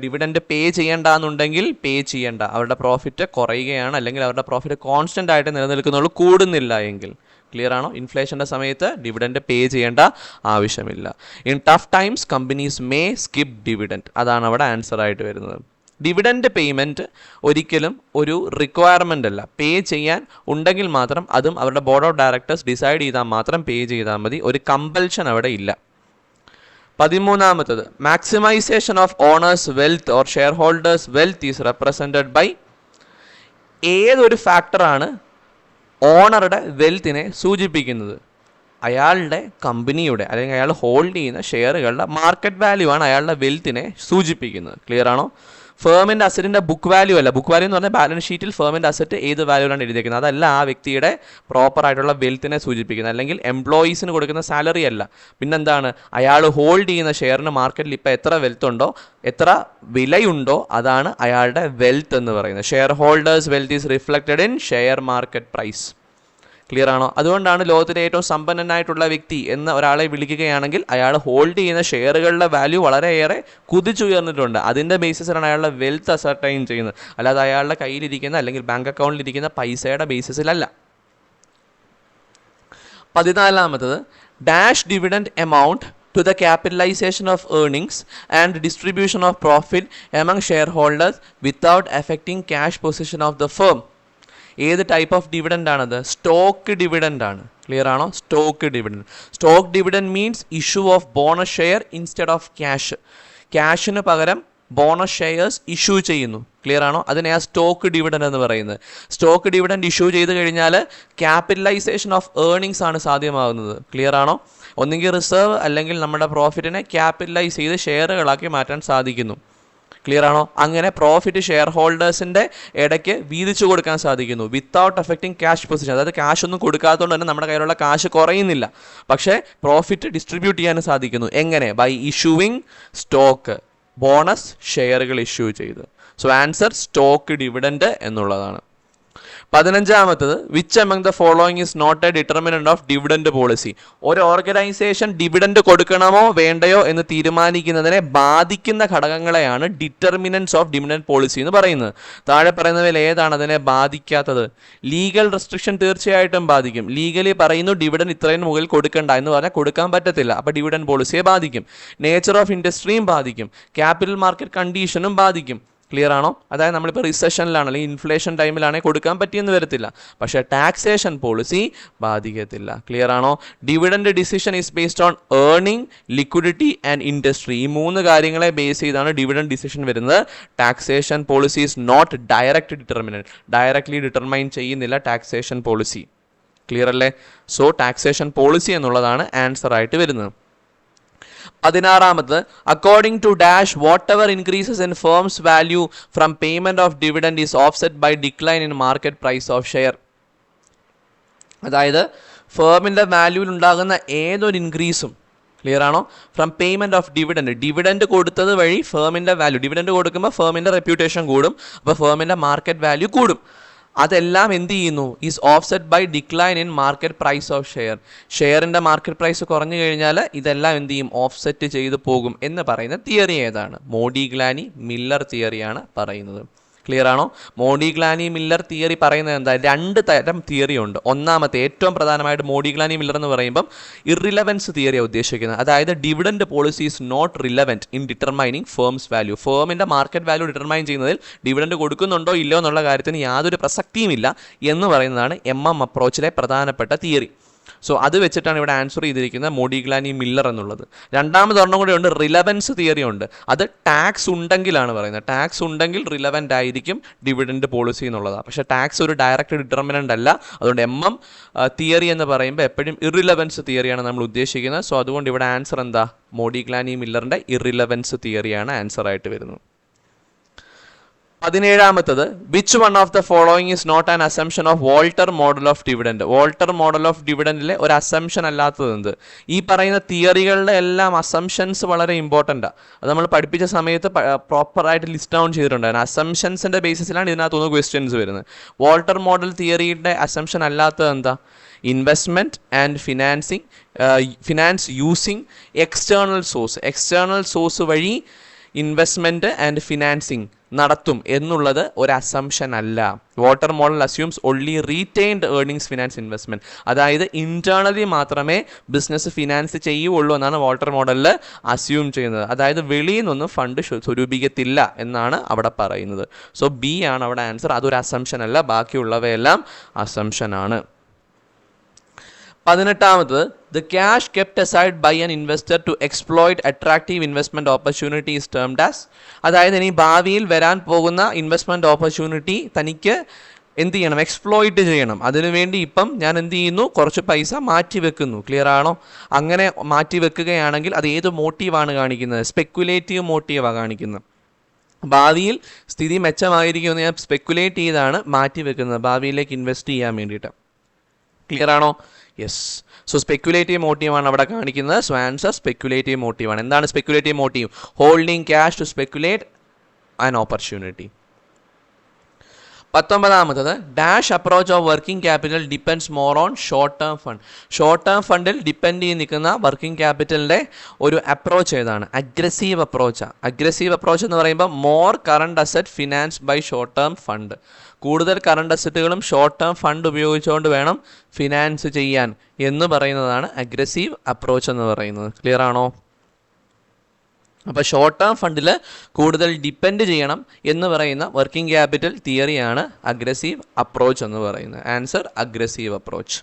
ഡിവിഡൻഡ് പേ ചെയ്യേണ്ടെന്നുണ്ടെങ്കിൽ പേ ചെയ്യേണ്ട, അവരുടെ പ്രോഫിറ്റ് കുറയുകയാണ് അല്ലെങ്കിൽ അവരുടെ പ്രോഫിറ്റ് കോൺസ്റ്റൻ്റ് ആയിട്ട് നിലനിൽക്കുന്നുള്ളൂ, കൂടുന്നില്ല എങ്കിൽ. ക്ലിയർ ആണോ? ഇൻഫ്ലേഷൻ്റെ സമയത്ത് ഡിവിഡൻഡ് പേ ചെയ്യേണ്ട ആവശ്യമില്ല. In tough times companies may skip dividend. അതാണ് അവിടെ ആൻസർ ആയിട്ട് വരുന്നത്. ഡിവിഡൻഡ് പേയ്മെൻറ്റ് ഒരിക്കലും ഒരു റിക്വയർമെൻ്റ് അല്ല. പേ ചെയ്യാൻ ഉണ്ടെങ്കിൽ മാത്രം അതും അവരുടെ ബോർഡ് ഓഫ് ഡയറക്ടേഴ്സ് ഡിസൈഡ് ചെയ്താൽ മാത്രം പേ ചെയ്താൽ മതി. ഒരു കമ്പൽഷൻ അവിടെ ഇല്ല. 13ാമത്തത്, maximisation of owners wealth or shareholders wealth is represented by. ഏതൊരു ഫാക്ടറാണ് ഓണറുടെ വെൽത്തിനെ സൂചിപ്പിക്കുന്നത്? അയാളുടെ കമ്പനിയുടെ അല്ലെങ്കിൽ അയാൾ ഹോൾഡ് ചെയ്യുന്ന ഷെയറുകളുടെ മാർക്കറ്റ് വാല്യൂ ആണ് അയാളുടെ വെൽത്തിനെ സൂചിപ്പിക്കുന്നത്. ക്ലിയർ ആണോ? ഫേമിൻ്റെ അസറ്റിൻ്റെ ബുക്ക് വാല്യൂ അല്ല. ബുക്ക് വാല്യൂ എന്ന് പറഞ്ഞാൽ ബാലൻസ് ഷീറ്റിൽ ഫേമിൻ്റെ അസറ്റ് ഏത് വാല്യൂലാണ് എഴുതിയിരിക്കുന്നത്, അതല്ല ആ വ്യക്തിയുടെ പ്രോപ്പർ ആയിട്ടുള്ള വെൽത്തിനെ സൂചിപ്പിക്കുന്നത്. അല്ലെങ്കിൽ എംപ്ലോയീസിന് കൊടുക്കുന്ന സാലറി അല്ല. പിന്നെന്താണ്? അയാൾ ഹോൾഡ് ചെയ്യുന്ന ഷെയറിന് മാർക്കറ്റിൽ ഇപ്പോൾ എത്ര വെൽത്ത് ഉണ്ടോ, എത്ര വിലയുണ്ടോ, അതാണ് അയാളുടെ വെൽത്ത് എന്ന് പറയുന്നത്. Shareholders wealth is reflected in share market price. Clear ആണോ? അതുകൊണ്ടാണ് ലോകത്തിലെ ഏറ്റവും സമ്പന്നനായിട്ടുള്ള വ്യക്തി എന്ന് ഒരാളെ വിളിക്കുകയാണെങ്കിൽ അയാൾ ഹോൾഡ് ചെയ്യുന്ന ഷെയറുകളുടെ വാല്യൂ വളരെയേറെ കുതിച്ചുയർന്നിട്ടുണ്ട്. അതിൻ്റെ ബേസിസിലാണ് അയാളുടെ വെൽത്ത് അസർട്ടൈൻ ചെയ്യുന്നത്. അല്ലാതെ അയാളുടെ കയ്യിലിരിക്കുന്ന അല്ലെങ്കിൽ ബാങ്ക് അക്കൗണ്ടിലിരിക്കുന്ന പൈസയുടെ ബേസിസിലല്ല. 14ാമത്തത്, dash dividend amount to the capitalization of earnings and distribution of profit among shareholders without affecting cash position of the firm. ഏത് ടൈപ്പ് ഓഫ് ഡിവിഡൻഡ് ആണത്? സ്റ്റോക്ക് ഡിവിഡൻഡ് ആണ്. ക്ലിയർ ആണോ? Stock dividend. Stock dividend means issue of bonus share instead of cash. ക്യാഷിന് പകരം bonus shares issue ചെയ്യുന്നു. Clear ആണോ? അതിനെ ആ സ്റ്റോക്ക് ഡിവിഡൻഡ് എന്ന് പറയുന്നത്. സ്റ്റോക്ക് ഡിവിഡൻഡ് ഇഷ്യൂ ചെയ്ത് കഴിഞ്ഞാൽ ക്യാപിറ്റലൈസേഷൻ ഓഫ് ഏർണിങ്സ് ആണ് സാധ്യമാകുന്നത്. ക്ലിയർ ആണോ? ഒന്നുകിൽ റിസർവ് അല്ലെങ്കിൽ നമ്മുടെ പ്രോഫിറ്റിനെ ക്യാപിറ്റലൈസ് ചെയ്ത് ഷെയറുകളാക്കി മാറ്റാൻ സാധിക്കുന്നു. ക്ലിയർ ആണോ? അങ്ങനെ പ്രോഫിറ്റ് ഷെയർ ഹോൾഡേഴ്സിൻ്റെ ഇടയ്ക്ക് വീതിച്ചു കൊടുക്കാൻ സാധിക്കുന്നു വിത്തൗട്ട് അഫക്റ്റിംഗ് ക്യാഷ് പൊസിഷൻ. അതായത് ക്യാഷ് ഒന്നും കൊടുക്കാത്തതുകൊണ്ട് തന്നെ നമ്മുടെ കയ്യിലുള്ള കാശ് കുറയുന്നില്ല, പക്ഷേ പ്രോഫിറ്റ് ഡിസ്ട്രിബ്യൂട്ട് ചെയ്യാൻ സാധിക്കുന്നു. എങ്ങനെ? ബൈ ഇഷ്യൂവിങ് സ്റ്റോക്ക്, ബോണസ് ഷെയറുകൾ ഇഷ്യൂ ചെയ്ത്. സോ ആൻസർ സ്റ്റോക്ക് ഡിവിഡൻഡ് എന്നുള്ളതാണ്. 15ാമത്തത്, which among the following is not a determinant of dividend policy. ഒരു ഓർഗനൈസേഷൻ ഡിവിഡൻഡ് കൊടുക്കണമോ വേണ്ടയോ എന്ന് തീരുമാനിക്കുന്നതിനെ ബാധിക്കുന്ന ഘടകങ്ങളെയാണ് ഡിറ്റർമിനൻറ്റ്സ് ഓഫ് ഡിവിഡൻഡ് പോളിസി എന്ന് പറയുന്നത്. താഴെ പറയുന്നവയിൽ ഏതാണ് അതിനെ ബാധിക്കാത്തത്? ലീഗൽ റെസ്ട്രിക്ഷൻ തീർച്ചയായിട്ടും ബാധിക്കും. ലീഗലി പറയുന്നു ഡിവിഡൻഡ് ഇത്രയും മുകളിൽ കൊടുക്കണ്ട എന്ന് പറഞ്ഞാൽ കൊടുക്കാൻ പറ്റത്തില്ല, അപ്പോൾ ഡിവിഡൻഡ് പോളിസിയെ ബാധിക്കും. നേച്ചർ ഓഫ് ഇൻഡസ്ട്രിയും ബാധിക്കും. ക്യാപിറ്റൽ മാർക്കറ്റ് കണ്ടീഷനും ബാധിക്കും. ക്ലിയർ ആണോ? അതായത് നമ്മളിപ്പോൾ റിസഷനിലാണ് അല്ലെങ്കിൽ ഇൻഫ്ലേഷൻ ടൈമിലാണെങ്കിൽ കൊടുക്കാൻ പറ്റിയെന്ന് വരത്തില്ല, പക്ഷേ ടാക്സേഷൻ പോളിസി ബാധിക്കത്തില്ല. ക്ലിയർ ആണോ? Dividend decision is based on earning, liquidity and industry. ഈ 3 കാര്യങ്ങളെ ബേസ് ചെയ്താണ് ഡിവിഡൻഡ് ഡിസിഷൻ വരുന്നത്. Taxation policy is not direct determinant. Directly determine ചെയ്യുന്നില്ല ടാക്സേഷൻ പോളിസി. ക്ലിയർ അല്ലേ? സോ ടാക്സേഷൻ പോളിസി എന്നുള്ളതാണ് ആൻസർ ആയിട്ട് വരുന്നത്. 16ാമത്, according to dash whatever increases in firms value from payment of dividend is offset by decline in market price of share. അതായത് ഫേമിൻ്റെ വാല്യൂവിൽ ഉണ്ടാകുന്ന ഏതൊരു ഇൻക്രീസും, clear ആണോ, from payment of dividend, dividend കൊടുത്തത് വഴി ഫേമിൻ്റെ വാല്യൂ, ഡിവിഡൻഡ് കൊടുക്കുമ്പോൾ ഫേമിൻ്റെ റെപ്യൂട്ടേഷൻ കൂടും, അപ്പോൾ ഫേമിൻ്റെ market value കൂടും. അതെല്ലാം എന്ത് ചെയ്യുന്നു? Is offset by decline in market price of share. ഷെയറിൻ്റെ മാർക്കറ്റ് പ്രൈസ് കുറഞ്ഞു കഴിഞ്ഞാൽ ഇതെല്ലാം എന്ത് ചെയ്യും? ഓഫ്സെറ്റ് ചെയ്ത് പോകും എന്ന് പറയുന്ന തിയറി ഏതാണ്? മോഡിഗ്ലാനി മില്ലർ തിയറിയാണ് പറയുന്നത്. ക്ലിയർ ആണോ? മോഡിഗ്ലാനി മില്ലർ തിയറി പറയുന്നത് എന്താ? 2 തരം തിയറി ഉണ്ട്. ഒന്നാമത്തെ ഏറ്റവും പ്രധാനമായിട്ട് മോഡിഗ്ലാനി മില്ലർ എന്ന് പറയുമ്പം ഇറിലവൻസ് തിയറിയാണ് ഉദ്ദേശിക്കുന്നത്. അതായത് dividend policy is not relevant in determining firms value. ഫേമിൻ്റെ മാർക്കറ്റ് വാല്യൂ ഡിറ്റർമൈൻ ചെയ്യുന്നതിൽ ഡിവിഡൻഡ് കൊടുക്കുന്നുണ്ടോ ഇല്ലയോ എന്നുള്ള കാര്യത്തിന് യാതൊരു പ്രസക്തിയുമില്ല എന്ന് പറയുന്നതാണ് MM അപ്രോച്ചിലെ പ്രധാനപ്പെട്ട തിയറി. സോ അത് വെച്ചിട്ടാണ് ഇവിടെ ആൻസർ ചെയ്തിരിക്കുന്നത് മോഡിഗ്ലാനി മില്ലർ എന്നുള്ളത്. രണ്ടാമതൊരെണ്ണം കൂടെ ഉണ്ട്, റിലവൻസ് തിയറി ഉണ്ട്. അത് ടാക്സ് ഉണ്ടെങ്കിലാണ് പറയുന്നത്. ടാക്സ് ഉണ്ടെങ്കിൽ റിലവൻ്റ് ആയിരിക്കും ഡിവിഡൻഡ് പോളിസി എന്നുള്ളതാണ്. പക്ഷേ ടാക്സ് ഒരു ഡയറക്റ്റ് ഡിറ്റർമിനൻ്റ് അല്ല. അതുകൊണ്ട് തിയറി എന്ന് പറയുമ്പോൾ എപ്പോഴും ഇറിലവൻസ് തിയറിയാണ് നമ്മൾ ഉദ്ദേശിക്കുന്നത്. സോ അതുകൊണ്ട് ഇവിടെ ആൻസർ എന്താ? മോഡിഗ്ലാനി മില്ലറിൻ്റെ ഇറിലവൻസ് തിയറിയാണ് ആൻസർ ആയിട്ട് വരുന്നത്. 17ാമത്തത്, which one of the following is not an assumption of Walter model of dividend. Walter model of ഡിവിഡൻഡിലെ ഒരു അസംഷൻ അല്ലാത്തത് എന്ത്? ഈ പറയുന്ന തിയറികളുടെ എല്ലാം അസംഷൻസ് വളരെ ഇമ്പോർട്ടൻ്റാണ്. അത് നമ്മൾ പഠിപ്പിച്ച സമയത്ത് പ്രോപ്പറായിട്ട് ലിസ്റ്റ് ഡൗൺ ചെയ്തിട്ടുണ്ടായിരുന്നു. അസംഷൻസിൻ്റെ ബേസിസിലാണ് ഇതിനകത്തുനിന്ന് ക്വസ്റ്റ്യൻസ് വരുന്നത്. വോൾട്ടർ മോഡൽ തിയറിയുടെ അസംഷൻ അല്ലാത്തത് എന്താ? Investment and finance using external source വഴി ഇൻവെസ്റ്റ്മെൻറ്റ് ആൻഡ് ഫിനാൻസിങ് നടത്തും എന്നുള്ളത് ഒരു അസംഷൻ അല്ല. Water model assumes only retained earnings finance investment. അതായത് ഇന്റേണലി മാത്രമേ ബിസിനസ് ഫിനാൻസ് ചെയ്യുള്ളൂ എന്നാണ് വാട്ടർ മോഡലിൽ അസ്യൂം ചെയ്യുന്നത്. അതായത് വെളിയിൽ നിന്നൊന്നും ഫണ്ട് സ്വരൂപിക്കത്തില്ല എന്നാണ് അവിടെ പറയുന്നത്. സോ ബി ആണ് അവിടെ ആൻസർ. അതൊരു അസംഷൻ അല്ല, ബാക്കിയുള്ളവയെല്ലാം അസംഷൻ ആണ്. 18ാമത്, the cash kept aside by an investor to exploit attractive investment opportunity is termed as. അതായത് ഇനി ഭാവിയിൽ വരാൻ പോകുന്ന ഇൻവെസ്റ്റ്മെൻറ്റ് ഓപ്പർച്യൂണിറ്റി തനിക്ക് എന്ത് ചെയ്യണം? എക്സ്പ്ലോയിറ്റ് ചെയ്യണം. അതിനുവേണ്ടി ഇപ്പം ഞാൻ എന്ത് ചെയ്യുന്നു? കുറച്ച് പൈസ മാറ്റി വെക്കുന്നു. ക്ലിയർ ആണോ? അങ്ങനെ മാറ്റി വെക്കുകയാണെങ്കിൽ അത് ഏത് മോട്ടീവാണ് കാണിക്കുന്നത്? സ്പെക്കുലേറ്റീവ് മോട്ടീവാണ് കാണിക്കുന്നത്. ഭാവിയിൽ സ്ഥിതി മെച്ചമായിരിക്കുമെന്ന് ഞാൻ സ്പെക്കുലേറ്റ് ചെയ്താണ് മാറ്റി വെക്കുന്നത്, ഭാവിയിലേക്ക് ഇൻവെസ്റ്റ് ചെയ്യാൻ വേണ്ടിയിട്ട്. ക്ലിയർ ആണോ? യെസ്. സോ സ്പെക്കുലേറ്റീവ് മോട്ടീവാണ് അവിടെ കാണിക്കുന്നത്. സോ ആൻസർ സ്പെക്കുലേറ്റീവ് മോട്ടീവാണ്. എന്താണ് speculative motive? Holding cash to speculate an opportunity. 19ാമത്തത്, dash approach of working capital depends more on short term fund. Short term ഫണ്ടിൽ ഡിപ്പെൻഡ് ചെയ്ത് നിൽക്കുന്ന വർക്കിംഗ് ക്യാപിറ്റലിൻ്റെ ഒരു അപ്രോച്ച് ഏതാണ്? അഗ്രസീവ് അപ്രോച്ചാണ്. അഗ്രസീവ് അപ്രോച്ച് എന്ന് പറയുമ്പോൾ more current asset finance by short term fund. കൂടുതൽ current അസറ്റുകളും ഷോർട്ട് ടേം ഫണ്ട് ഉപയോഗിച്ചുകൊണ്ട് വേണം ഫിനാൻസ് ചെയ്യാൻ എന്ന് പറയുന്നതാണ് അഗ്രസീവ് അപ്രോച്ച് എന്ന് പറയുന്നത്. ക്ലിയർ ആണോ? അപ്പോൾ ഷോർട്ട് ടേം ഫണ്ടിൽ കൂടുതൽ ഡിപ്പെൻഡ് ചെയ്യണം എന്ന് പറയുന്ന വർക്കിംഗ് ക്യാപിറ്റൽ തിയറിയാണ് അഗ്രസീവ് അപ്രോച്ച് എന്ന് പറയുന്നത്. Answer aggressive approach.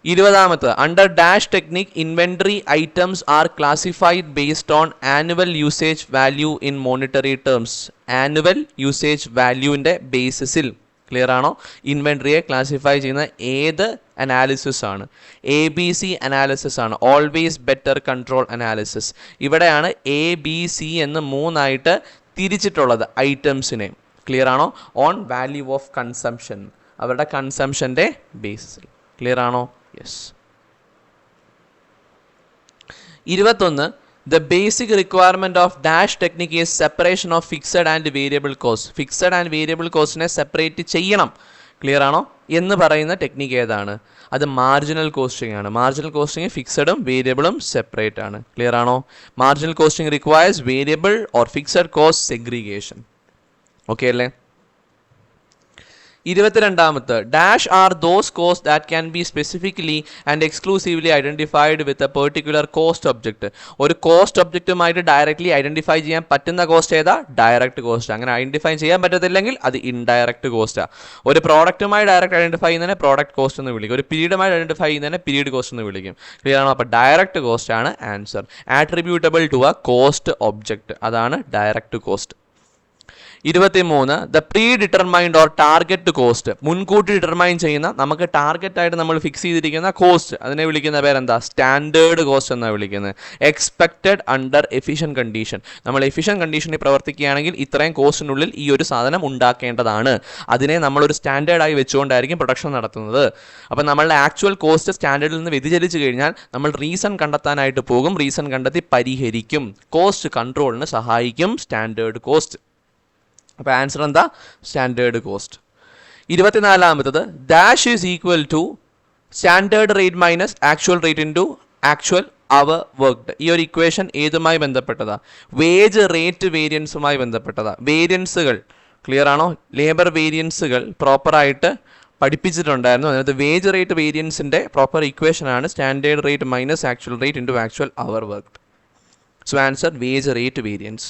20ാമത്, under dash technique inventory items are classified based on annual usage value in monetary terms. Annual usage വാല്യൂവിൻ്റെ ബേസിസിൽ, ക്ലിയർ ആണോ, ഇൻവെൻറ്ററിയെ ക്ലാസിഫൈ ചെയ്യുന്ന ഏത് അനാലിസിസ് ആണ്? ABC അനാലിസിസ് ആണ്. Always better control analysis. ഇവിടെയാണ് ABC എന്ന് 3ആയിട്ട് തിരിച്ചിട്ടുള്ളത് ഐറ്റംസിനെ. ക്ലിയർ ആണോ? ഓൺ വാല്യൂ ഓഫ് കൺസംഷൻ, അവരുടെ കൺസംഷൻ്റെ ബേസിസിൽ. ക്ലിയർ ആണോ? Yes. 21, the basic requirement of dash technique is separation of fixed and variable cost. Fixed and variable costനെ സെപ്പറേറ്റ് ചെയ്യണം. ക്ലിയർ ആണോ എന്ന് പറയുന്ന ടെക്നിക്ക് ഏതാണ്? അത് മാർജിനൽ കോസ്റ്റിംഗ് ആണ്. മാർജിനൽ കോസ്റ്റിംഗ് ഫിക്സഡും വേരിയബിളും സെപ്പറേറ്റ് ആണ്. ക്ലിയർ ആണോ? Marginal costing requires variable or fixed cost segregation. Okay അല്ലേ? 22ാമത്, dash are those cost that can be specifically and exclusively identified with a particular cost object. ഒരു cost ഒബ്ജക്റ്റുമായിട്ട് directly identify ചെയ്യാൻ പറ്റുന്ന കോസ്റ്റ് ഏതാ? Direct cost. അങ്ങനെ identify ചെയ്യാൻ പറ്റത്തില്ലെങ്കിൽ അത് ഇൻഡയറക്റ്റ് കോസ്റ്റാണ്. ഒരു പ്രോഡക്റ്റുമായി ഡയറക്റ്റ് ഐഡൻറ്റിഫൈ ചെയ്യുന്നതിനെ പ്രോഡക്റ്റ് കോസ്റ്റ് എന്ന് വിളിക്കും. ഒരു പീരീഡുമായി ഐഡൻറ്റിഫൈ ചെയ്യുന്നതിനെ പീരീഡ് കോസ്റ്റ് എന്ന് വിളിക്കും. ക്ലിയർ ആണോ? അപ്പോൾ ഡയറക്റ്റ് കോസ്റ്റ് ആണ് answer. Attributable to a cost object, അതാണ് direct cost. 23, the predetermined or target cost. മുൻകൂട്ടി ഡിറ്റർമൈൻ ചെയ്യുന്ന, നമുക്ക് ടാർഗറ്റ് ആയിട്ട് നമ്മൾ ഫിക്സ് ചെയ്തിരിക്കുന്ന കോസ്റ്റ്, അതിനെ വിളിക്കുന്ന പേരെന്താ? സ്റ്റാൻഡേർഡ് കോസ്റ്റ് എന്നാണ് വിളിക്കുന്നത്. Expected under efficient condition. നമ്മൾ എഫിഷ്യൻറ്റ് കണ്ടീഷനിൽ പ്രവർത്തിക്കുകയാണെങ്കിൽ ഇത്രയും കോസ്റ്റിനുള്ളിൽ ഈ ഒരു സാധനം ഉണ്ടാക്കേണ്ടതാണ്. അതിനെ നമ്മളൊരു സ്റ്റാൻഡേർഡായി വെച്ചുകൊണ്ടായിരിക്കും പ്രൊഡക്ഷൻ നടത്തുന്നത്. അപ്പോൾ നമ്മളുടെ ആക്ച്വൽ കോസ്റ്റ് സ്റ്റാൻഡേർഡിൽ നിന്ന് വ്യതിചലിച്ച് കഴിഞ്ഞാൽ നമ്മൾ റീസൺ കണ്ടെത്താനായിട്ട് പോകും. റീസൺ കണ്ടെത്തി പരിഹരിക്കും. കോസ്റ്റ് കൺട്രോളിന് സഹായിക്കും സ്റ്റാൻഡേർഡ് കോസ്റ്റ്. അപ്പോൾ ആൻസർ എന്താ? Standard cost. 24ാമത്തത്, dash is equal to standard rate minus actual rate into actual hour worked. ഈ ഒരു ഇക്വേഷൻ ഏതുമായി ബന്ധപ്പെട്ടതാ? വേജ് റേറ്റ് വേരിയൻസുമായി ബന്ധപ്പെട്ടതാ. വേരിയൻസുകൾ ക്ലിയർ ആണോ? ലേബർ വേരിയൻസുകൾ പ്രോപ്പറായിട്ട് പഠിപ്പിച്ചിട്ടുണ്ടായിരുന്നു. അതിനകത്ത് വേജ് റേറ്റ് വേരിയൻസിൻ്റെ പ്രോപ്പർ ഇക്വേഷനാണ് standard rate minus actual rate into actual hour worked. So answer wage rate variance.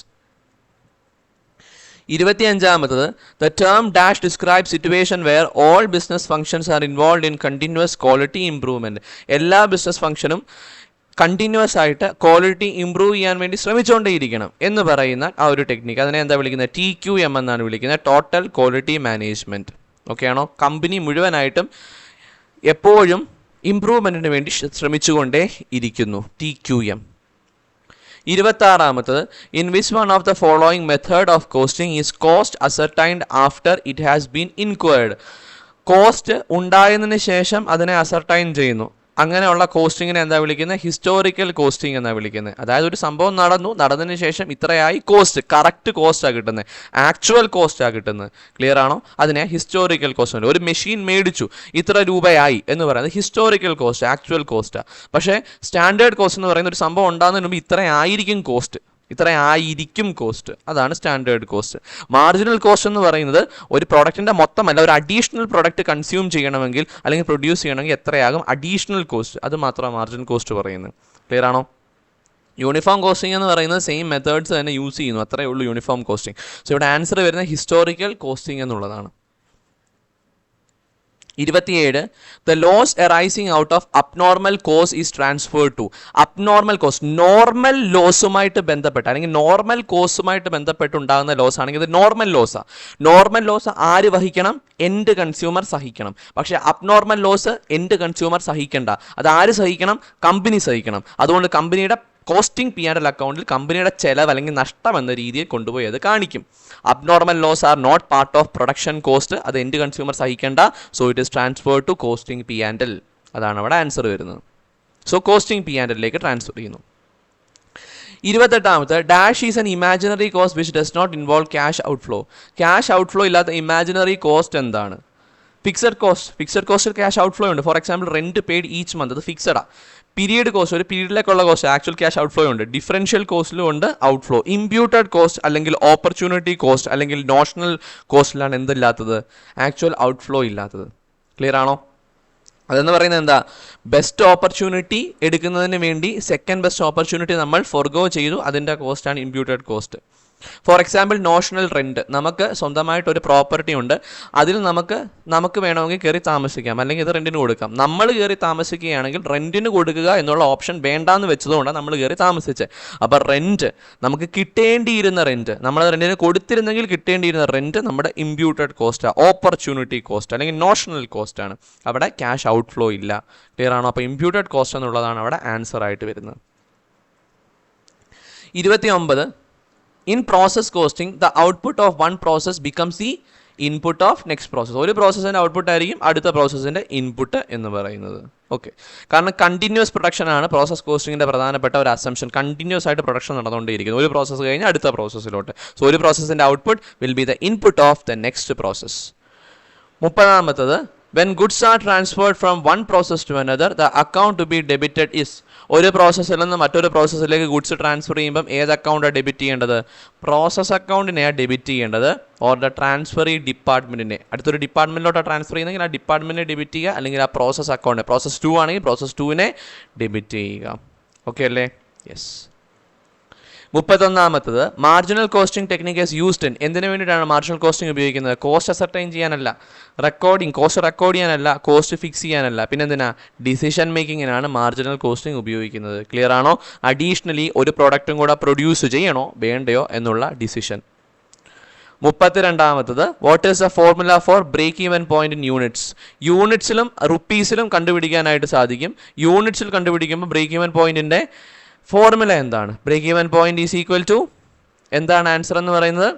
25ാമത്തത് the term dash describe situation where all business functions are involve in continuous quality improvement. എല്ലാ business ഫംഗ്ഷനും continuous ആയിട്ട് quality improve ചെയ്യാൻ വേണ്ടി ശ്രമിച്ചുകൊണ്ടേയിരിക്കണം എന്ന് പറയുന്ന ആ ഒരു ടെക്നിക്ക്, അതിനെ എന്താ വിളിക്കുന്നത്? TQM എന്നാണ് വിളിക്കുന്നത്, ടോട്ടൽ ക്വാളിറ്റി മാനേജ്മെൻറ്റ്. ഓക്കെ ആണോ? കമ്പനി മുഴുവനായിട്ടും എപ്പോഴും ഇംപ്രൂവ്മെൻറ്റിന് വേണ്ടി ശ്രമിച്ചുകൊണ്ടേ ഇരിക്കുന്നു, TQM. 26ാമത്തത് in which one of the following method of costing is cost ascertained after it has been incurred. Cost ഉണ്ടായതിന് ശേഷം അതിനെ അസർട്ടൈൻ ചെയ്യുന്നു. അങ്ങനെയുള്ള കോസ്റ്റിങ്ങിനെ എന്താ വിളിക്കുന്നത്? ഹിസ്റ്റോറിക്കൽ കോസ്റ്റിംഗ് എന്നാണ് വിളിക്കുന്നത്. അതായത് ഒരു സംഭവം നടന്നതിന് ശേഷം ഇത്രയായി കോസ്റ്റ്, കറക്റ്റ് കോസ്റ്റാണ് കിട്ടുന്നത്, ആക്ച്വൽ കോസ്റ്റാണ് കിട്ടുന്നത്. ക്ലിയർ ആണോ? അതിനെ ഹിസ്റ്റോറിക്കൽ കോസ്റ്റ്. ഒരു മെഷീൻ മേടിച്ചു, ഇത്ര രൂപയായി എന്ന് പറയുന്നത് ഹിസ്റ്റോറിക്കൽ കോസ്റ്റ്, ആക്ച്വൽ കോസ്റ്റാണ്. പക്ഷേ സ്റ്റാൻഡേർഡ് കോസ്റ്റ് എന്ന് പറയുന്ന ഒരു സംഭവം ഉണ്ടാകുന്നതിന് മുമ്പ് ഇത്രയായിരിക്കും കോസ്റ്റ്, അതാണ് സ്റ്റാൻഡേർഡ് കോസ്റ്റ്. മാർജിനൽ കോസ്റ്റ് എന്ന് പറയുന്നത് ഒരു പ്രൊഡക്റ്റിൻ്റെ മൊത്തമല്ല, ഒരു അഡീഷണൽ പ്രൊഡക്റ്റ് കൺസ്യൂം ചെയ്യണമെങ്കിൽ അല്ലെങ്കിൽ പ്രൊഡ്യൂസ് ചെയ്യണമെങ്കിൽ എത്രയാകും അഡീഷണൽ കോസ്റ്റ്, അത് മാത്രമാണ് മാർജിനൽ കോസ്റ്റ് പറയുന്നത്. ക്ലിയർ ആണോ? യൂണിഫോം കോസ്റ്റിംഗ് എന്ന് പറയുന്നത് സെയിം മെത്തേഡ്സ് തന്നെ യൂസ് ചെയ്യുന്നു, അത്രയേ ഉള്ളൂ യൂണിഫോം കോസ്റ്റിംഗ്. സോ ഇവിടെ ആൻസർ വരുന്നത് ഹിസ്റ്റോറിക്കൽ കോസ്റ്റിംഗ് എന്നുള്ളതാണ്. 27 the loss arising out of abnormal cost is transferred to. Abnormal cost normal ലോസുമായിട്ട് ബന്ധപ്പെട്ട് അല്ലെങ്കിൽ നോർമൽ കോസ്റ്റുമായിട്ട് ബന്ധപ്പെട്ടുണ്ടാകുന്ന ലോസ് ആണെങ്കിൽ ഇത് നോർമൽ ലോസാണ്. നോർമൽ ലോസ് ആര് വഹിക്കണം? എൻഡ് കൺസ്യൂമർ സഹിക്കണം. പക്ഷേ അബ്നോർമൽ ലോസ് എൻഡ് കൺസ്യൂമർ സഹിക്കേണ്ട, അത് ആര് സഹിക്കണം? കമ്പനി സഹിക്കണം. അതുകൊണ്ട് കമ്പനിയുടെ കോസ്റ്റിംഗ് P&L അക്കൗണ്ടിൽ കമ്പനിയുടെ ചെലവ് അല്ലെങ്കിൽ നഷ്ടം എന്ന രീതിയിൽ കൊണ്ടുപോയി അത് കാണിക്കും. Abnormal loss are not part of production cost, അത് എൻഡ് കൺസ്യൂമർ സഹിക്കേണ്ട. So it is transferred to costing P&L. അതാണ് അവിടെ ആൻസർ വരുന്നത്. സോ കോസ്റ്റിംഗ് P&L ട്രാൻസ്ഫർ ചെയ്യുന്നു. 28ാമത്തെ dash is an imaginary cost which does not involve cash outflow. Cash outflow ഇല്ലാത്ത imaginary cost എന്താണ്? Fixed കോസ്റ്റിൽ ക്യാഷ് ഔട്ട്ഫ്ലോ ഉണ്ട്. For example rent paid each month, അത് ഫിക്സഡാണ്. പീരിയഡ് കോസ്റ്റ്, ഒരു പീരീഡിലേക്കുള്ള കോസ്റ്റ്, ആക്ച്വൽ ക്യാഷ് ഔട്ട്ഫ്ലോ ഉണ്ട്. ഡിഫറൻഷ്യൽ കോസ്റ്റിലും ഉണ്ട് ഔട്ട്ഫ്ലോ. ഇമ്പ്യൂട്ടഡ് കോസ്റ്റ് അല്ലെങ്കിൽ ഓപ്പർച്യൂണിറ്റി കോസ്റ്റ് അല്ലെങ്കിൽ നോഷണൽ കോസ്റ്റിലാണ് എന്തില്ലാത്തത്? ആക്ച്വൽ ഔട്ട്ഫ്ലോ ഇല്ലാത്തത്. ക്ലിയർ ആണോ? അതെന്ന് പറയുന്നത് എന്താ? ബെസ്റ്റ് ഓപ്പർച്യൂണിറ്റി എടുക്കുന്നതിന് വേണ്ടി സെക്കൻഡ് ബെസ്റ്റ് ഓപ്പർച്യൂണിറ്റി നമ്മൾ ഫോർഗോ ചെയ്തു, അതിൻ്റെ കോസ്റ്റാണ് imputed cost. For example notional rent, നമുക്ക് സ്വന്തമായിട്ടൊരു പ്രോപ്പർട്ടി ഉണ്ട്, അതിൽ നമുക്ക് വേണമെങ്കിൽ കയറി താമസിക്കാം അല്ലെങ്കിൽ ഇത് റെൻറ്റിന് കൊടുക്കാം. നമ്മൾ കയറി താമസിക്കുകയാണെങ്കിൽ റെൻറ്റിന് കൊടുക്കുക എന്നുള്ള ഓപ്ഷൻ വേണ്ടാന്ന് വെച്ചതുകൊണ്ടാണ് നമ്മൾ കയറി താമസിച്ചത്. അപ്പോൾ റെൻറ്റ് നമുക്ക് കിട്ടേണ്ടിയിരുന്ന റെൻറ്റ്, നമ്മൾ റെൻറ്റിന് കൊടുത്തിരുന്നെങ്കിൽ കിട്ടേണ്ടിയിരുന്ന റെൻറ്റ് നമ്മുടെ ഇമ്പ്യൂട്ടഡ് കോസ്റ്റാണ്, ഓപ്പർച്യൂണിറ്റി കോസ്റ്റ് അല്ലെങ്കിൽ നോഷണൽ കോസ്റ്റാണ്. അവിടെ ക്യാഷ് ഔട്ട്ഫ്ലോ ഇല്ല. ക്ലിയർ ആണോ? അപ്പോൾ ഇമ്പ്യൂട്ടഡ് കോസ്റ്റ് എന്നുള്ളതാണ് അവിടെ ആൻസർ ആയിട്ട് വരുന്നത്. 29 in process costing the output of one process becomes the input of next process. ഒരു പ്രോസസ്സിൻ്റെ ഔട്ട്പുട്ട് ആയിരിക്കും അടുത്ത പ്രോസസ്സിൻ്റെ ഇൻപുട്ട് എന്ന് പറയുന്നത്. ഓക്കെ, കാരണം കണ്ടിന്യൂസ് പ്രൊഡക്ഷൻ ആണ് പ്രോസസ് കോസ്റ്റിങ്ങിൻ്റെ പ്രധാനപ്പെട്ട ഒരു അസംഷൻ. കണ്ടിന്യൂസ് ആയിട്ട് പ്രൊഡക്ഷൻ നടന്നുകൊണ്ടിരിക്കുന്നു, ഒരു പ്രോസസ്സ് കഴിഞ്ഞ് അടുത്ത പ്രോസസ്സിലോട്ട്. സോ ഒരു പ്രോസസ്സിൻ്റെ output will be the input of the next process. 30ാമത്തത് when goods are transferred from one process to another the account to be debited is. ഒരു പ്രോസസ്സിൽ നിന്ന് മറ്റൊരു പ്രോസസ്സിലേക്ക് ഗുഡ്സ് ട്രാൻസ്ഫർ ചെയ്യുമ്പം ഏത് അക്കൗണ്ടാണ് ഡെബിറ്റ് ചെയ്യേണ്ടത്? പ്രോസസ് അക്കൗണ്ടിനെയാണ് ഡെബിറ്റ് ചെയ്യേണ്ടത്. ഓർ ദ ട്രാൻസ്ഫറി ഡിപ്പാർട്ട്മെൻറ്റിനെ, അടുത്തൊരു ഡിപ്പാർട്ട്മെൻറ്റിലോട്ട് ട്രാൻസ്ഫർ ചെയ്യുന്നെങ്കിൽ ആ ഡിപ്പാർട്ട്മെൻറ്റിനെ ഡെബിറ്റ് ചെയ്യുക, അല്ലെങ്കിൽ ആ പ്രോസസ് അക്കൗണ്ട്, പ്രോസസ് 2 ആണെങ്കിൽ പ്രോസസ് 2നെ ഡെബിറ്റ് ചെയ്യുക. ഓക്കെ അല്ലേ? യെസ്. 31ാമത്തത് marginal costing technique is used in. എന്തിനു വേണ്ടിയിട്ടാണ് മാർജിനൽ കോസ്റ്റിംഗ് ഉപയോഗിക്കുന്നത്? കോസ്റ്റ് അസർട്ടൈൻ ചെയ്യാനല്ല, കോസ്റ്റ് റെക്കോർഡ് ചെയ്യാനല്ല, കോസ്റ്റ് ഫിക്സ് ചെയ്യാനല്ല, പിന്നെ എന്തിനാ? ഡിസിഷൻ മേക്കിങ്ങിനാണ് മാർജിനൽ കോസ്റ്റിംഗ് ഉപയോഗിക്കുന്നത്. ക്ലിയർ ആണോ? അഡീഷണലി ഒരു പ്രോഡക്റ്റും കൂടെ പ്രൊഡ്യൂസ് ചെയ്യണോ വേണ്ടയോ എന്നുള്ള ഡിസിഷൻ. 32ാമത്തത് what is the formula for break even point in units. യൂണിറ്റ്സിലും റുപ്പീസിലും കണ്ടുപിടിക്കാനായിട്ട് സാധിക്കും. യൂണിറ്റ്സിൽ കണ്ടുപിടിക്കുമ്പോൾ ബ്രേക്ക് ഈവൻ പോയിന്റിൻ്റെ ഫോർമുല എന്താണ്? Break even point is equal to എന്താണ് ആൻസർ എന്ന് പറയുന്നത്?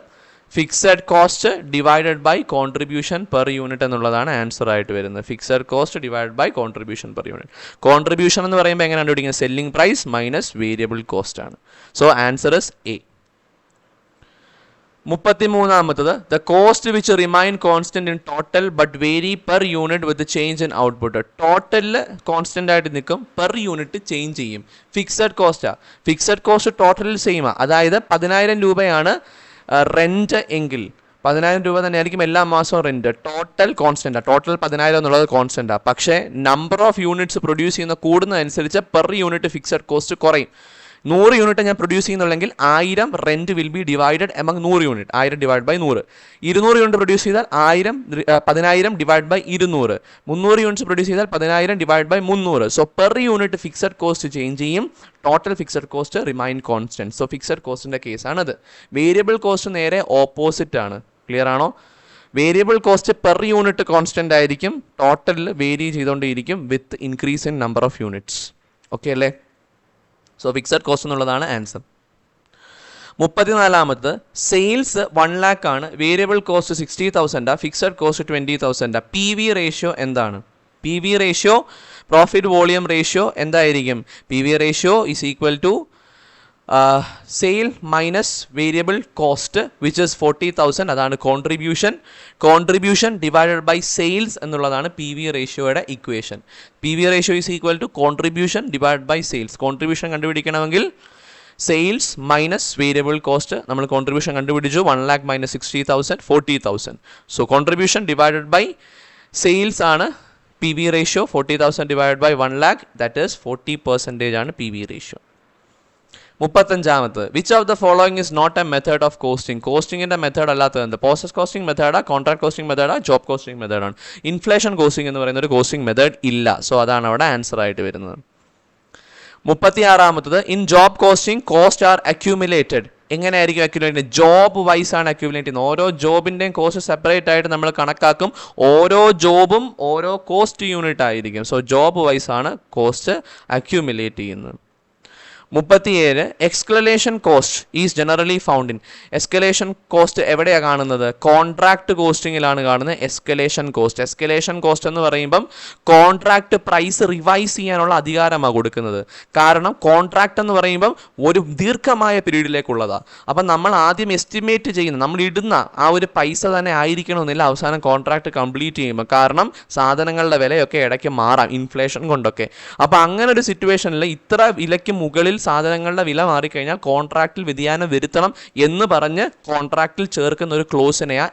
Fixed cost divided by contribution per unit എന്നുള്ളതാണ് ആൻസർ ആയിട്ട് വരുന്നത്. Fixed cost divided by contribution per unit. Contribution എന്ന് പറയുമ്പോൾ എങ്ങനെ കണ്ടുപിടിക്കുന്നത്? Selling price minus variable cost ആണ്. So answer is A. 33ാമത്തത് the cost which remain constant in total but vary per unit with change in output. ടോട്ടലിൽ constant ആയിട്ട് നിൽക്കും, per unit change ചെയ്യും. ഫിക്സഡ് കോസ്റ്റാണ്. ഫിക്സഡ് കോസ്റ്റ് ടോട്ടലിൽ സെയിമാണ്. അതായത് 10,000 രൂപയാണ് റെൻറ്റ് എങ്കിൽ 10,000 രൂപ തന്നെയായിരിക്കും എല്ലാ മാസവും റെൻറ്റ്. ടോട്ടൽ കോൺസ്റ്റന്റാണ്, ടോട്ടൽ 10,000 എന്നുള്ളത് കോൺസ്റ്റന്റാണ്. പക്ഷേ നമ്പർ ഓഫ് യൂണിറ്റ്സ് പ്രൊഡ്യൂസ് ചെയ്യുന്ന കൂടുന്നതനുസരിച്ച് പെർ യൂണിറ്റ് ഫിക്സഡ് കോസ്റ്റ് കുറയും. 100 യൂണിറ്റ് ഞാൻ പ്രൊഡ്യൂസ് ചെയ്യുന്നുള്ളെങ്കിൽ 1000 rent will be divided among 100 unit, 1000 divide by 100. 200 unit produce ചെയ്താൽ 10,000 ഡിവൈഡ് ബൈ 200. 300 യൂണിറ്റ്സ് പ്രൊഡ്യൂസ് ചെയ്താൽ 10,000 divide by 300. So per unit fixed cost change ചെയ്യും, total fixed cost remain constant. So fixed കോസ്റ്റിന്റെ കേസാണത്. Variable cost നേരെ opposite ആണ്. Clear ആണോ? Variable cost per unit constant ആയിരിക്കും, ടോട്ടലിൽ വേരി ചെയ്തുകൊണ്ടേയിരിക്കും with increase in number of units. Okay അല്ലേ? സോ ഫിക്സഡ് കോസ്റ്റ് എന്നുള്ളതാണ് ആൻസർ. 34ാമത് സെയിൽസ് 1 lakh ആണ്, variable cost 60,000, fixed cost 20,000. P V ratio എന്താണ്? P V ratio profit volume ratio എന്തായിരിക്കും? P V ratio is equal to sale minus variable cost which is 40,000, അതാണ് contribution divided by sales എന്നുള്ളതാണ് P V റേഷ്യോയുടെ equation. P V ratio is equal to contribution divide by sales. Contribution കണ്ടുപിടിക്കണമെങ്കിൽ sales minus variable cost, നമ്മൾ contribution കണ്ടുപിടിച്ചു, 1 lakh minus 60,000, 40,000. So contribution divided by sales ആണ് P V ratio. 40,000 divide by 1 lakh, that is 40% ആണ് P V ratio. 35ാമത് which of the following is not a method of costing? കോസ്റ്റിംഗിന്റെ method അല്ലാത്തത് എന്ത്? Process costing മെത്തേഡാ, contract costing മെത്തേഡാ, job costing മെത്തേഡാണ്? Inflation costing എന്ന് പറയുന്ന ഒരു കോസ്റ്റിംഗ് മെത്തേഡ് ഇല്ല. സോ അതാണ് അവിടെ ആൻസർ ആയിട്ട് വരുന്നത്. 36ാമത്തത് in job costing cost are accumulated. എങ്ങനെയായിരിക്കും അക്യൂമുലേറ്റ്? ജോബ് വൈസ് ആണ് അക്യൂമുലേറ്റ് ചെയ്യുന്നത്. ഓരോ ജോബിൻ്റെയും കോസ്റ്റ് സെപ്പറേറ്റ് ആയിട്ട് നമ്മൾ കണക്കാക്കും. ഓരോ ജോബും ഓരോ കോസ്റ്റ് യൂണിറ്റ് ആയിരിക്കും. സോ ജോബ് വൈസ് ആണ് കോസ്റ്റ് അക്യൂമുലേറ്റ് ചെയ്യുന്നത്. 37 escalation cost is generally found in. Escalation cost എവിടെയാണ് കാണുന്നത്? കോൺട്രാക്ട് കോസ്റ്റിങ്ങിലാണ് കാണുന്നത് എസ്കലേഷൻ കോസ്റ്റ്. എസ്കലേഷൻ കോസ്റ്റ് എന്ന് പറയുമ്പം കോൺട്രാക്ട് പ്രൈസ് റിവൈസ് ചെയ്യാനുള്ള അധികാരമാണ് കൊടുക്കുന്നത്. കാരണം കോൺട്രാക്ട് എന്ന് പറയുമ്പം ഒരു ദീർഘമായ പീരീഡിലേക്കുള്ളതാണ്. അപ്പം നമ്മൾ ആദ്യം എസ്റ്റിമേറ്റ് ചെയ്യുന്ന, നമ്മൾ ഇടുന്ന ആ ഒരു പൈസ തന്നെ ആയിരിക്കണമെന്നില്ല അവസാനം കോൺട്രാക്ട് കംപ്ലീറ്റ് ചെയ്യുമ്പോൾ. കാരണം സാധനങ്ങളുടെ വിലയൊക്കെ ഇടയ്ക്ക് മാറാം ഇൻഫ്ലേഷൻ കൊണ്ടൊക്കെ. അപ്പം അങ്ങനെ ഒരു സിറ്റുവേഷനിൽ ഇത്ര വിലയ്ക്ക് മുകളിൽ സാധനങ്ങളുടെ വില മാറിക്കഴിഞ്ഞാൽ കോൺട്രാക്റ്റിൽ വ്യതിയാനം വരുത്തണം എന്ന് പറഞ്ഞ് കോൺട്രാക്റ്റിൽ ചേർക്കുന്ന ഒരു ക്ലോസിനെയാ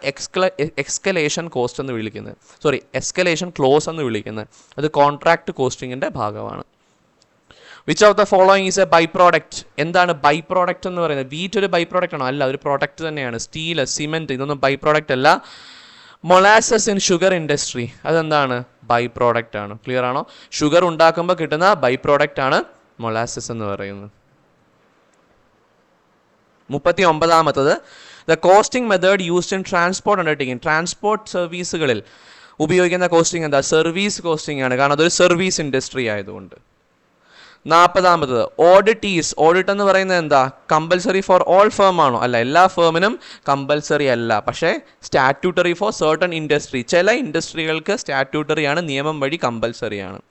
എക്സ്കലേഷൻ കോസ്റ്റ് എന്ന് വിളിക്കുന്നത്. എസ്കലേഷൻ ക്ലോസ് എന്ന് വിളിക്കുന്നത്. അത് കോൺട്രാക്ട് കോസ്റ്റിങ്ങിന്റെ ഭാഗമാണ്. Which of the following is a by product? എന്താണ് ബൈ പ്രോഡക്റ്റ് എന്ന് പറയുന്നത്? വീറ്റ് ഒരു ബൈ പ്രോഡക്റ്റ് ആണോ? അല്ല, ഒരു പ്രോഡക്റ്റ് തന്നെയാണ്. സ്റ്റീൽ, സിമെന്റ്, ഇതൊന്നും ബൈ പ്രോഡക്റ്റ് അല്ല. മൊളാസസ് ഇൻ ഷുഗർ ഇൻഡസ്ട്രി, അതെന്താണ്? ബൈ പ്രോഡക്റ്റ് ആണ്. ക്ലിയർ ആണോ? ഷുഗർ ഉണ്ടാക്കുമ്പോൾ കിട്ടുന്ന ബൈ പ്രോഡക്റ്റ് ആണ് മൊളാസസ് എന്ന് പറയുന്നത്. 39ാമത്തത് the costing method used in transport undertaking. Transport സർവീസുകളിൽ ഉപയോഗിക്കുന്ന കോസ്റ്റിംഗ് എന്താ? സർവീസ് കോസ്റ്റിംഗ് ആണ്. കാരണം അതൊരു സർവീസ് ഇൻഡസ്ട്രി ആയതുകൊണ്ട്. 40ാമത്തത് ഓഡിറ്റീസ്. ഓഡിറ്റ് എന്ന് പറയുന്നത് എന്താ? കമ്പൽസറി ഫോർ ഓൾ ഫേം ആണോ? അല്ല, എല്ലാ ഫേമിനും കമ്പൽസറി അല്ല. പക്ഷേ സ്റ്റാറ്റ്യൂട്ടറി ഫോർ സർട്ടൺ ഇൻഡസ്ട്രി. ചില ഇൻഡസ്ട്രികൾക്ക് സ്റ്റാറ്റ്യൂട്ടറി ആണ്, നിയമം വഴി കമ്പൽസറി ആണ്.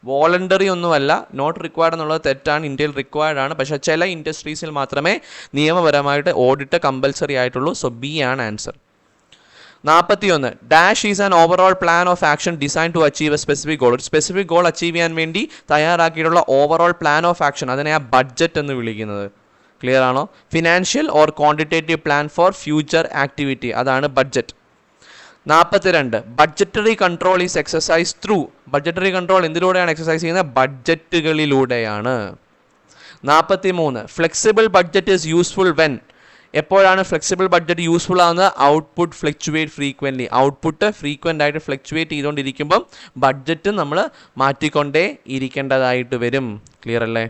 വോളണ്ടറി ഒന്നുമല്ല, നോട്ട് റിക്വയർഡ് എന്നുള്ളത് തെറ്റാണ്. ഇന്ത്യയിൽ റിക്വയർഡ് ആണ്. പക്ഷേ ചില ഇൻഡസ്ട്രീസിൽ മാത്രമേ നിയമപരമായിട്ട് ഓഡിറ്റ് കമ്പൽസറി ആയിട്ടുള്ളൂ. സോ ബി ആണ് answer. 41 dash is an overall plan of action design to achieve a specific goal. ഒരു സ്പെസിഫിക് ഗോൾ അച്ചീവ് ചെയ്യാൻ വേണ്ടി തയ്യാറാക്കിയിട്ടുള്ള ഓവറോൾ പ്ലാൻ ഓഫ് ആക്ഷൻ, അതിനെയാ ബഡ്ജറ്റ് എന്ന് വിളിക്കുന്നത്. ക്ലിയർ ആണോ? Financial or quantitative plan for future activity, അതാണ് budget. 42 budgetary control is exercise through. Budgetary control എന്തിലൂടെയാണ് എക്സസൈസ് ചെയ്യുന്നത്? ബഡ്ജറ്റുകളിലൂടെയാണ്. 43 flexible budget is useful when. എപ്പോഴാണ് ഫ്ലെക്സിബിൾ ബഡ്ജറ്റ് യൂസ്ഫുൾ ആവുന്നത്? Output fluctuate frequently. Output frequent ആയിട്ട് ഫ്ലക്ച്വേറ്റ് ചെയ്തുകൊണ്ടിരിക്കുമ്പം budget നമ്മൾ മാറ്റിക്കൊണ്ടേ ഇരിക്കേണ്ടതായിട്ട് വരും. ക്ലിയർ അല്ലേ?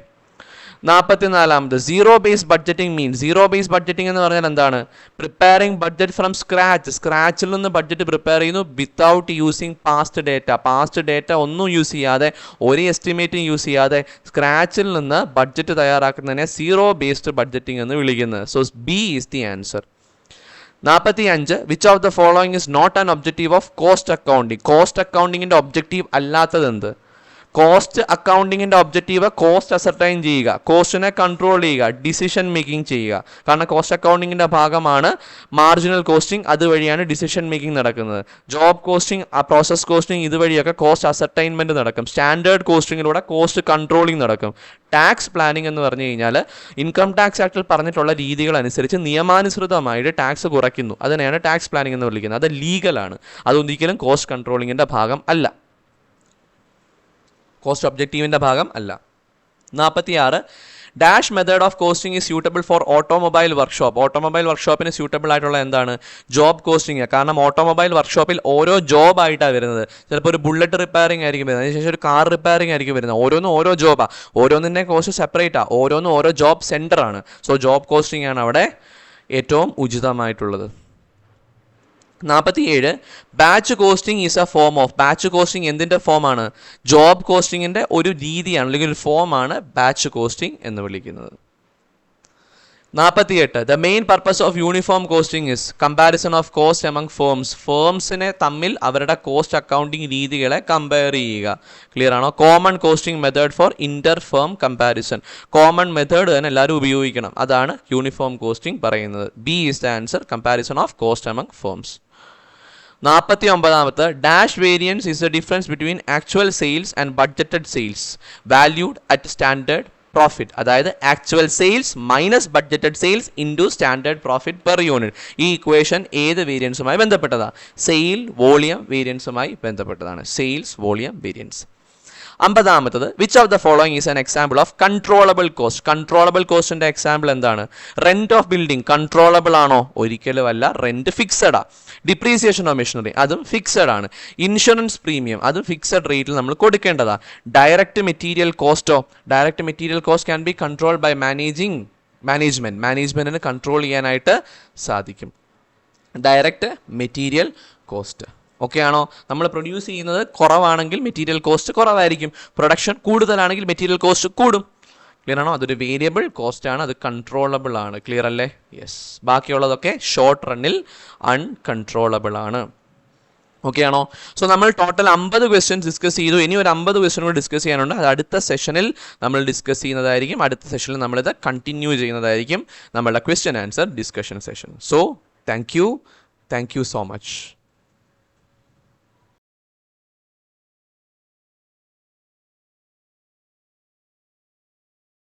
44 zero base budgeting mean. Zero base budgeting എന്ന് പറഞ്ഞാൽ എന്താണ്? Preparing budget from scratch. സ്ക്രാച്ചിൽ നിന്ന് ബഡ്ജറ്റ് പ്രിപ്പയർ ചെയ്യുന്നു without using past data. Past data ഒന്നും യൂസ് ചെയ്യാതെ, ഒരു എസ്റ്റിമേറ്റും യൂസ് ചെയ്യാതെ സ്ക്രാച്ചിൽ നിന്ന് ബഡ്ജറ്റ് തയ്യാറാക്കുന്നതിനെ സീറോ ബേസ്ഡ് ബഡ്ജറ്റിംഗ് എന്ന് വിളിക്കുന്നത്. So B is the answer. 45 which of the following is not an objective of cost accounting. Cost അക്കൗണ്ടിങ്ങിന്റെ ഒബ്ജക്റ്റീവ് അല്ലാത്തത് എന്ത്? കോസ്റ്റ് അക്കൗണ്ടിങ്ങിന്റെ ഒബ്ജക്റ്റീവ് കോസ്റ്റ് അസർട്ടൈൻ ചെയ്യുക, കോസ്റ്റിനെ കൺട്രോൾ ചെയ്യുക, ഡിസിഷൻ മേക്കിംഗ് ചെയ്യുക. കാരണം കോസ്റ്റ് അക്കൗണ്ടിങ്ങിന്റെ ഭാഗമാണ് മാർജിനൽ കോസ്റ്റിംഗ്, അതുവഴിയാണ് ഡിസിഷൻ മേക്കിംഗ് നടക്കുന്നത്. ജോബ് കോസ്റ്റിംഗ്, പ്രോസസ് കോസ്റ്റിംഗ്, ഇതുവഴിയൊക്കെ കോസ്റ്റ് അസർട്ടൈൻമെന്റ് നടക്കും. സ്റ്റാൻഡേർഡ് കോസ്റ്റിങ്ങിലൂടെ കോസ്റ്റ് കൺട്രോളിംഗ് നടക്കും. ടാക്സ് പ്ലാനിംഗ് എന്ന് പറഞ്ഞു കഴിഞ്ഞാൽ ഇൻകം ടാക്സ് ആക്ടിൽ പറഞ്ഞിട്ടുള്ള രീതികൾ അനുസരിച്ച് നിയമാനുസൃതമായിട്ട് ടാക്സ് കുറയ്ക്കുന്നു. അതിനെയാണ് ടാക്സ് പ്ലാനിംഗ് എന്ന് വിളിക്കുന്നത്. അത് ലീഗലാണ്. അതൊരിക്കലും കോസ്റ്റ് കൺട്രോളിങ്ങിന്റെ ഭാഗം അല്ല, കോസ്റ്റ് ഒബ്ജക്റ്റീവിൻ്റെ ഭാഗം അല്ല. 46 dash method of costing is suitable for automobile workshop. Automobile വർക്ക്ഷോപ്പിന് സ്യൂട്ടബിൾ ആയിട്ടുള്ള എന്താണ്? Job costing. കാരണം ഓട്ടോമൊബൈൽ വർക്ക്ഷോപ്പിൽ ഓരോ ജോബ് ആയിട്ടാണ് വരുന്നത്. ചിലപ്പോൾ ഒരു ബുള്ളറ്റ് റിപ്പയറിംഗ് ആയിരിക്കും വരുന്നത്, അതിനുശേഷം ഒരു കാർ റിപ്പയറിംഗ് ആയിരിക്കും വരുന്നത്. ഓരോന്നും ഓരോ ജോബാണ്, ഓരോന്നിൻ്റെ കോസ്റ്റ് സെപ്പറേറ്റ് ആണ്, ഓരോന്നും ഓരോ ജോബ് സെൻറ്റർ ആണ്. സോ ജോബ് കോസ്റ്റിംഗ് ആണ് അവിടെ ഏറ്റവും ഉചിതമായിട്ടുള്ളത്. 47 batch costing is A form of. Batch costing എന്തിൻ്റെ ഫോമാണ്? ജോബ് കോസ്റ്റിങ്ങിൻ്റെ ഒരു രീതിയാണ്, അല്ലെങ്കിൽ ഒരു ഫോമാണ് ബാച്ച് കോസ്റ്റിംഗ് എന്ന് വിളിക്കുന്നത്. 48 the main purpose of uniform costing is comparison of cost among firms. ഫേംസിനെ തമ്മിൽ അവരുടെ കോസ്റ്റ് അക്കൗണ്ടിങ് രീതികളെ കമ്പയർ ചെയ്യുക. ക്ലിയർ ആണോ? Common costing method for inter firm comparison. Common method തന്നെ എല്ലാവരും ഉപയോഗിക്കണം, അതാണ് യൂണിഫോം കോസ്റ്റിംഗ് പറയുന്നത്. B is the answer, comparison of cost among firms. 49 dash variance is the difference between actual sales and budgeted sales valued at standard profit. അതായത് actual sales minus budgeted sales into standard profit per unit. ഈ equation ഏത് വേരിയൻസുമായി ബന്ധപ്പെട്ടതാണ്? Sale volume വേരിയൻസുമായി ബന്ധപ്പെട്ടതാണ്. Sales volume variance. 50 which of the following is an example of controllable cost. Controllable കോസ്റ്റിന്റെ example എന്താണ്? Rent of building controllable ആണോ? ഒരിക്കലും അല്ല, റെന്റ് ഫിക്സഡ് ആ. ഡിപ്രീസിയേഷൻ ഓഫ് മെഷീനറി അതും ഫിക്സഡ് ആണ്. ഇൻഷുറൻസ് പ്രീമിയം അതും ഫിക്സഡ് റേറ്റിൽ നമ്മൾ കൊടുക്കേണ്ടതാണ്. ഡയറക്റ്റ് മെറ്റീരിയൽ കോസ്റ്റോ? Direct material cost can be controlled by മാനേജ്മെന്റിന് കൺട്രോൾ ചെയ്യാനായിട്ട് സാധിക്കും. ഡയറക്റ്റ് മെറ്റീരിയൽ കോസ്റ്റ് ഓക്കെ ആണോ? നമ്മൾ പ്രൊഡ്യൂസ് ചെയ്യുന്നത് കുറവാണെങ്കിൽ മെറ്റീരിയൽ കോസ്റ്റ് കുറവായിരിക്കും, പ്രൊഡക്ഷൻ കൂടുതലാണെങ്കിൽ മെറ്റീരിയൽ കോസ്റ്റ് കൂടും. ക്ലിയർ ആണോ? അതൊരു വേരിയബിൾ കോസ്റ്റ് ആണ്, അത് കൺട്രോളബിൾ ആണ്. ക്ലിയർ അല്ലേ? യെസ്. ബാക്കിയുള്ളതൊക്കെ ഷോർട്ട് റണ്ണിൽ അൺകൺട്രോളബിൾ ആണ്. ഓക്കെ ആണോ? സോ നമ്മൾ ടോട്ടൽ 50 ക്വസ്റ്റ്യൻസ് ഡിസ്കസ് ചെയ്തു. ഇനി ഒരു 50 ക്വസ്റ്റ്യൻ കൂടി ഡിസ്കസ് ചെയ്യാനുണ്ട്. അത് അടുത്ത സെഷനിൽ നമ്മൾ ഡിസ്കസ് ചെയ്യുന്നതായിരിക്കും. അടുത്ത സെഷനിൽ നമ്മളിത് കണ്ടിന്യൂ ചെയ്യുന്നതായിരിക്കും, നമ്മളുടെ question answer discussion session. So thank you so much.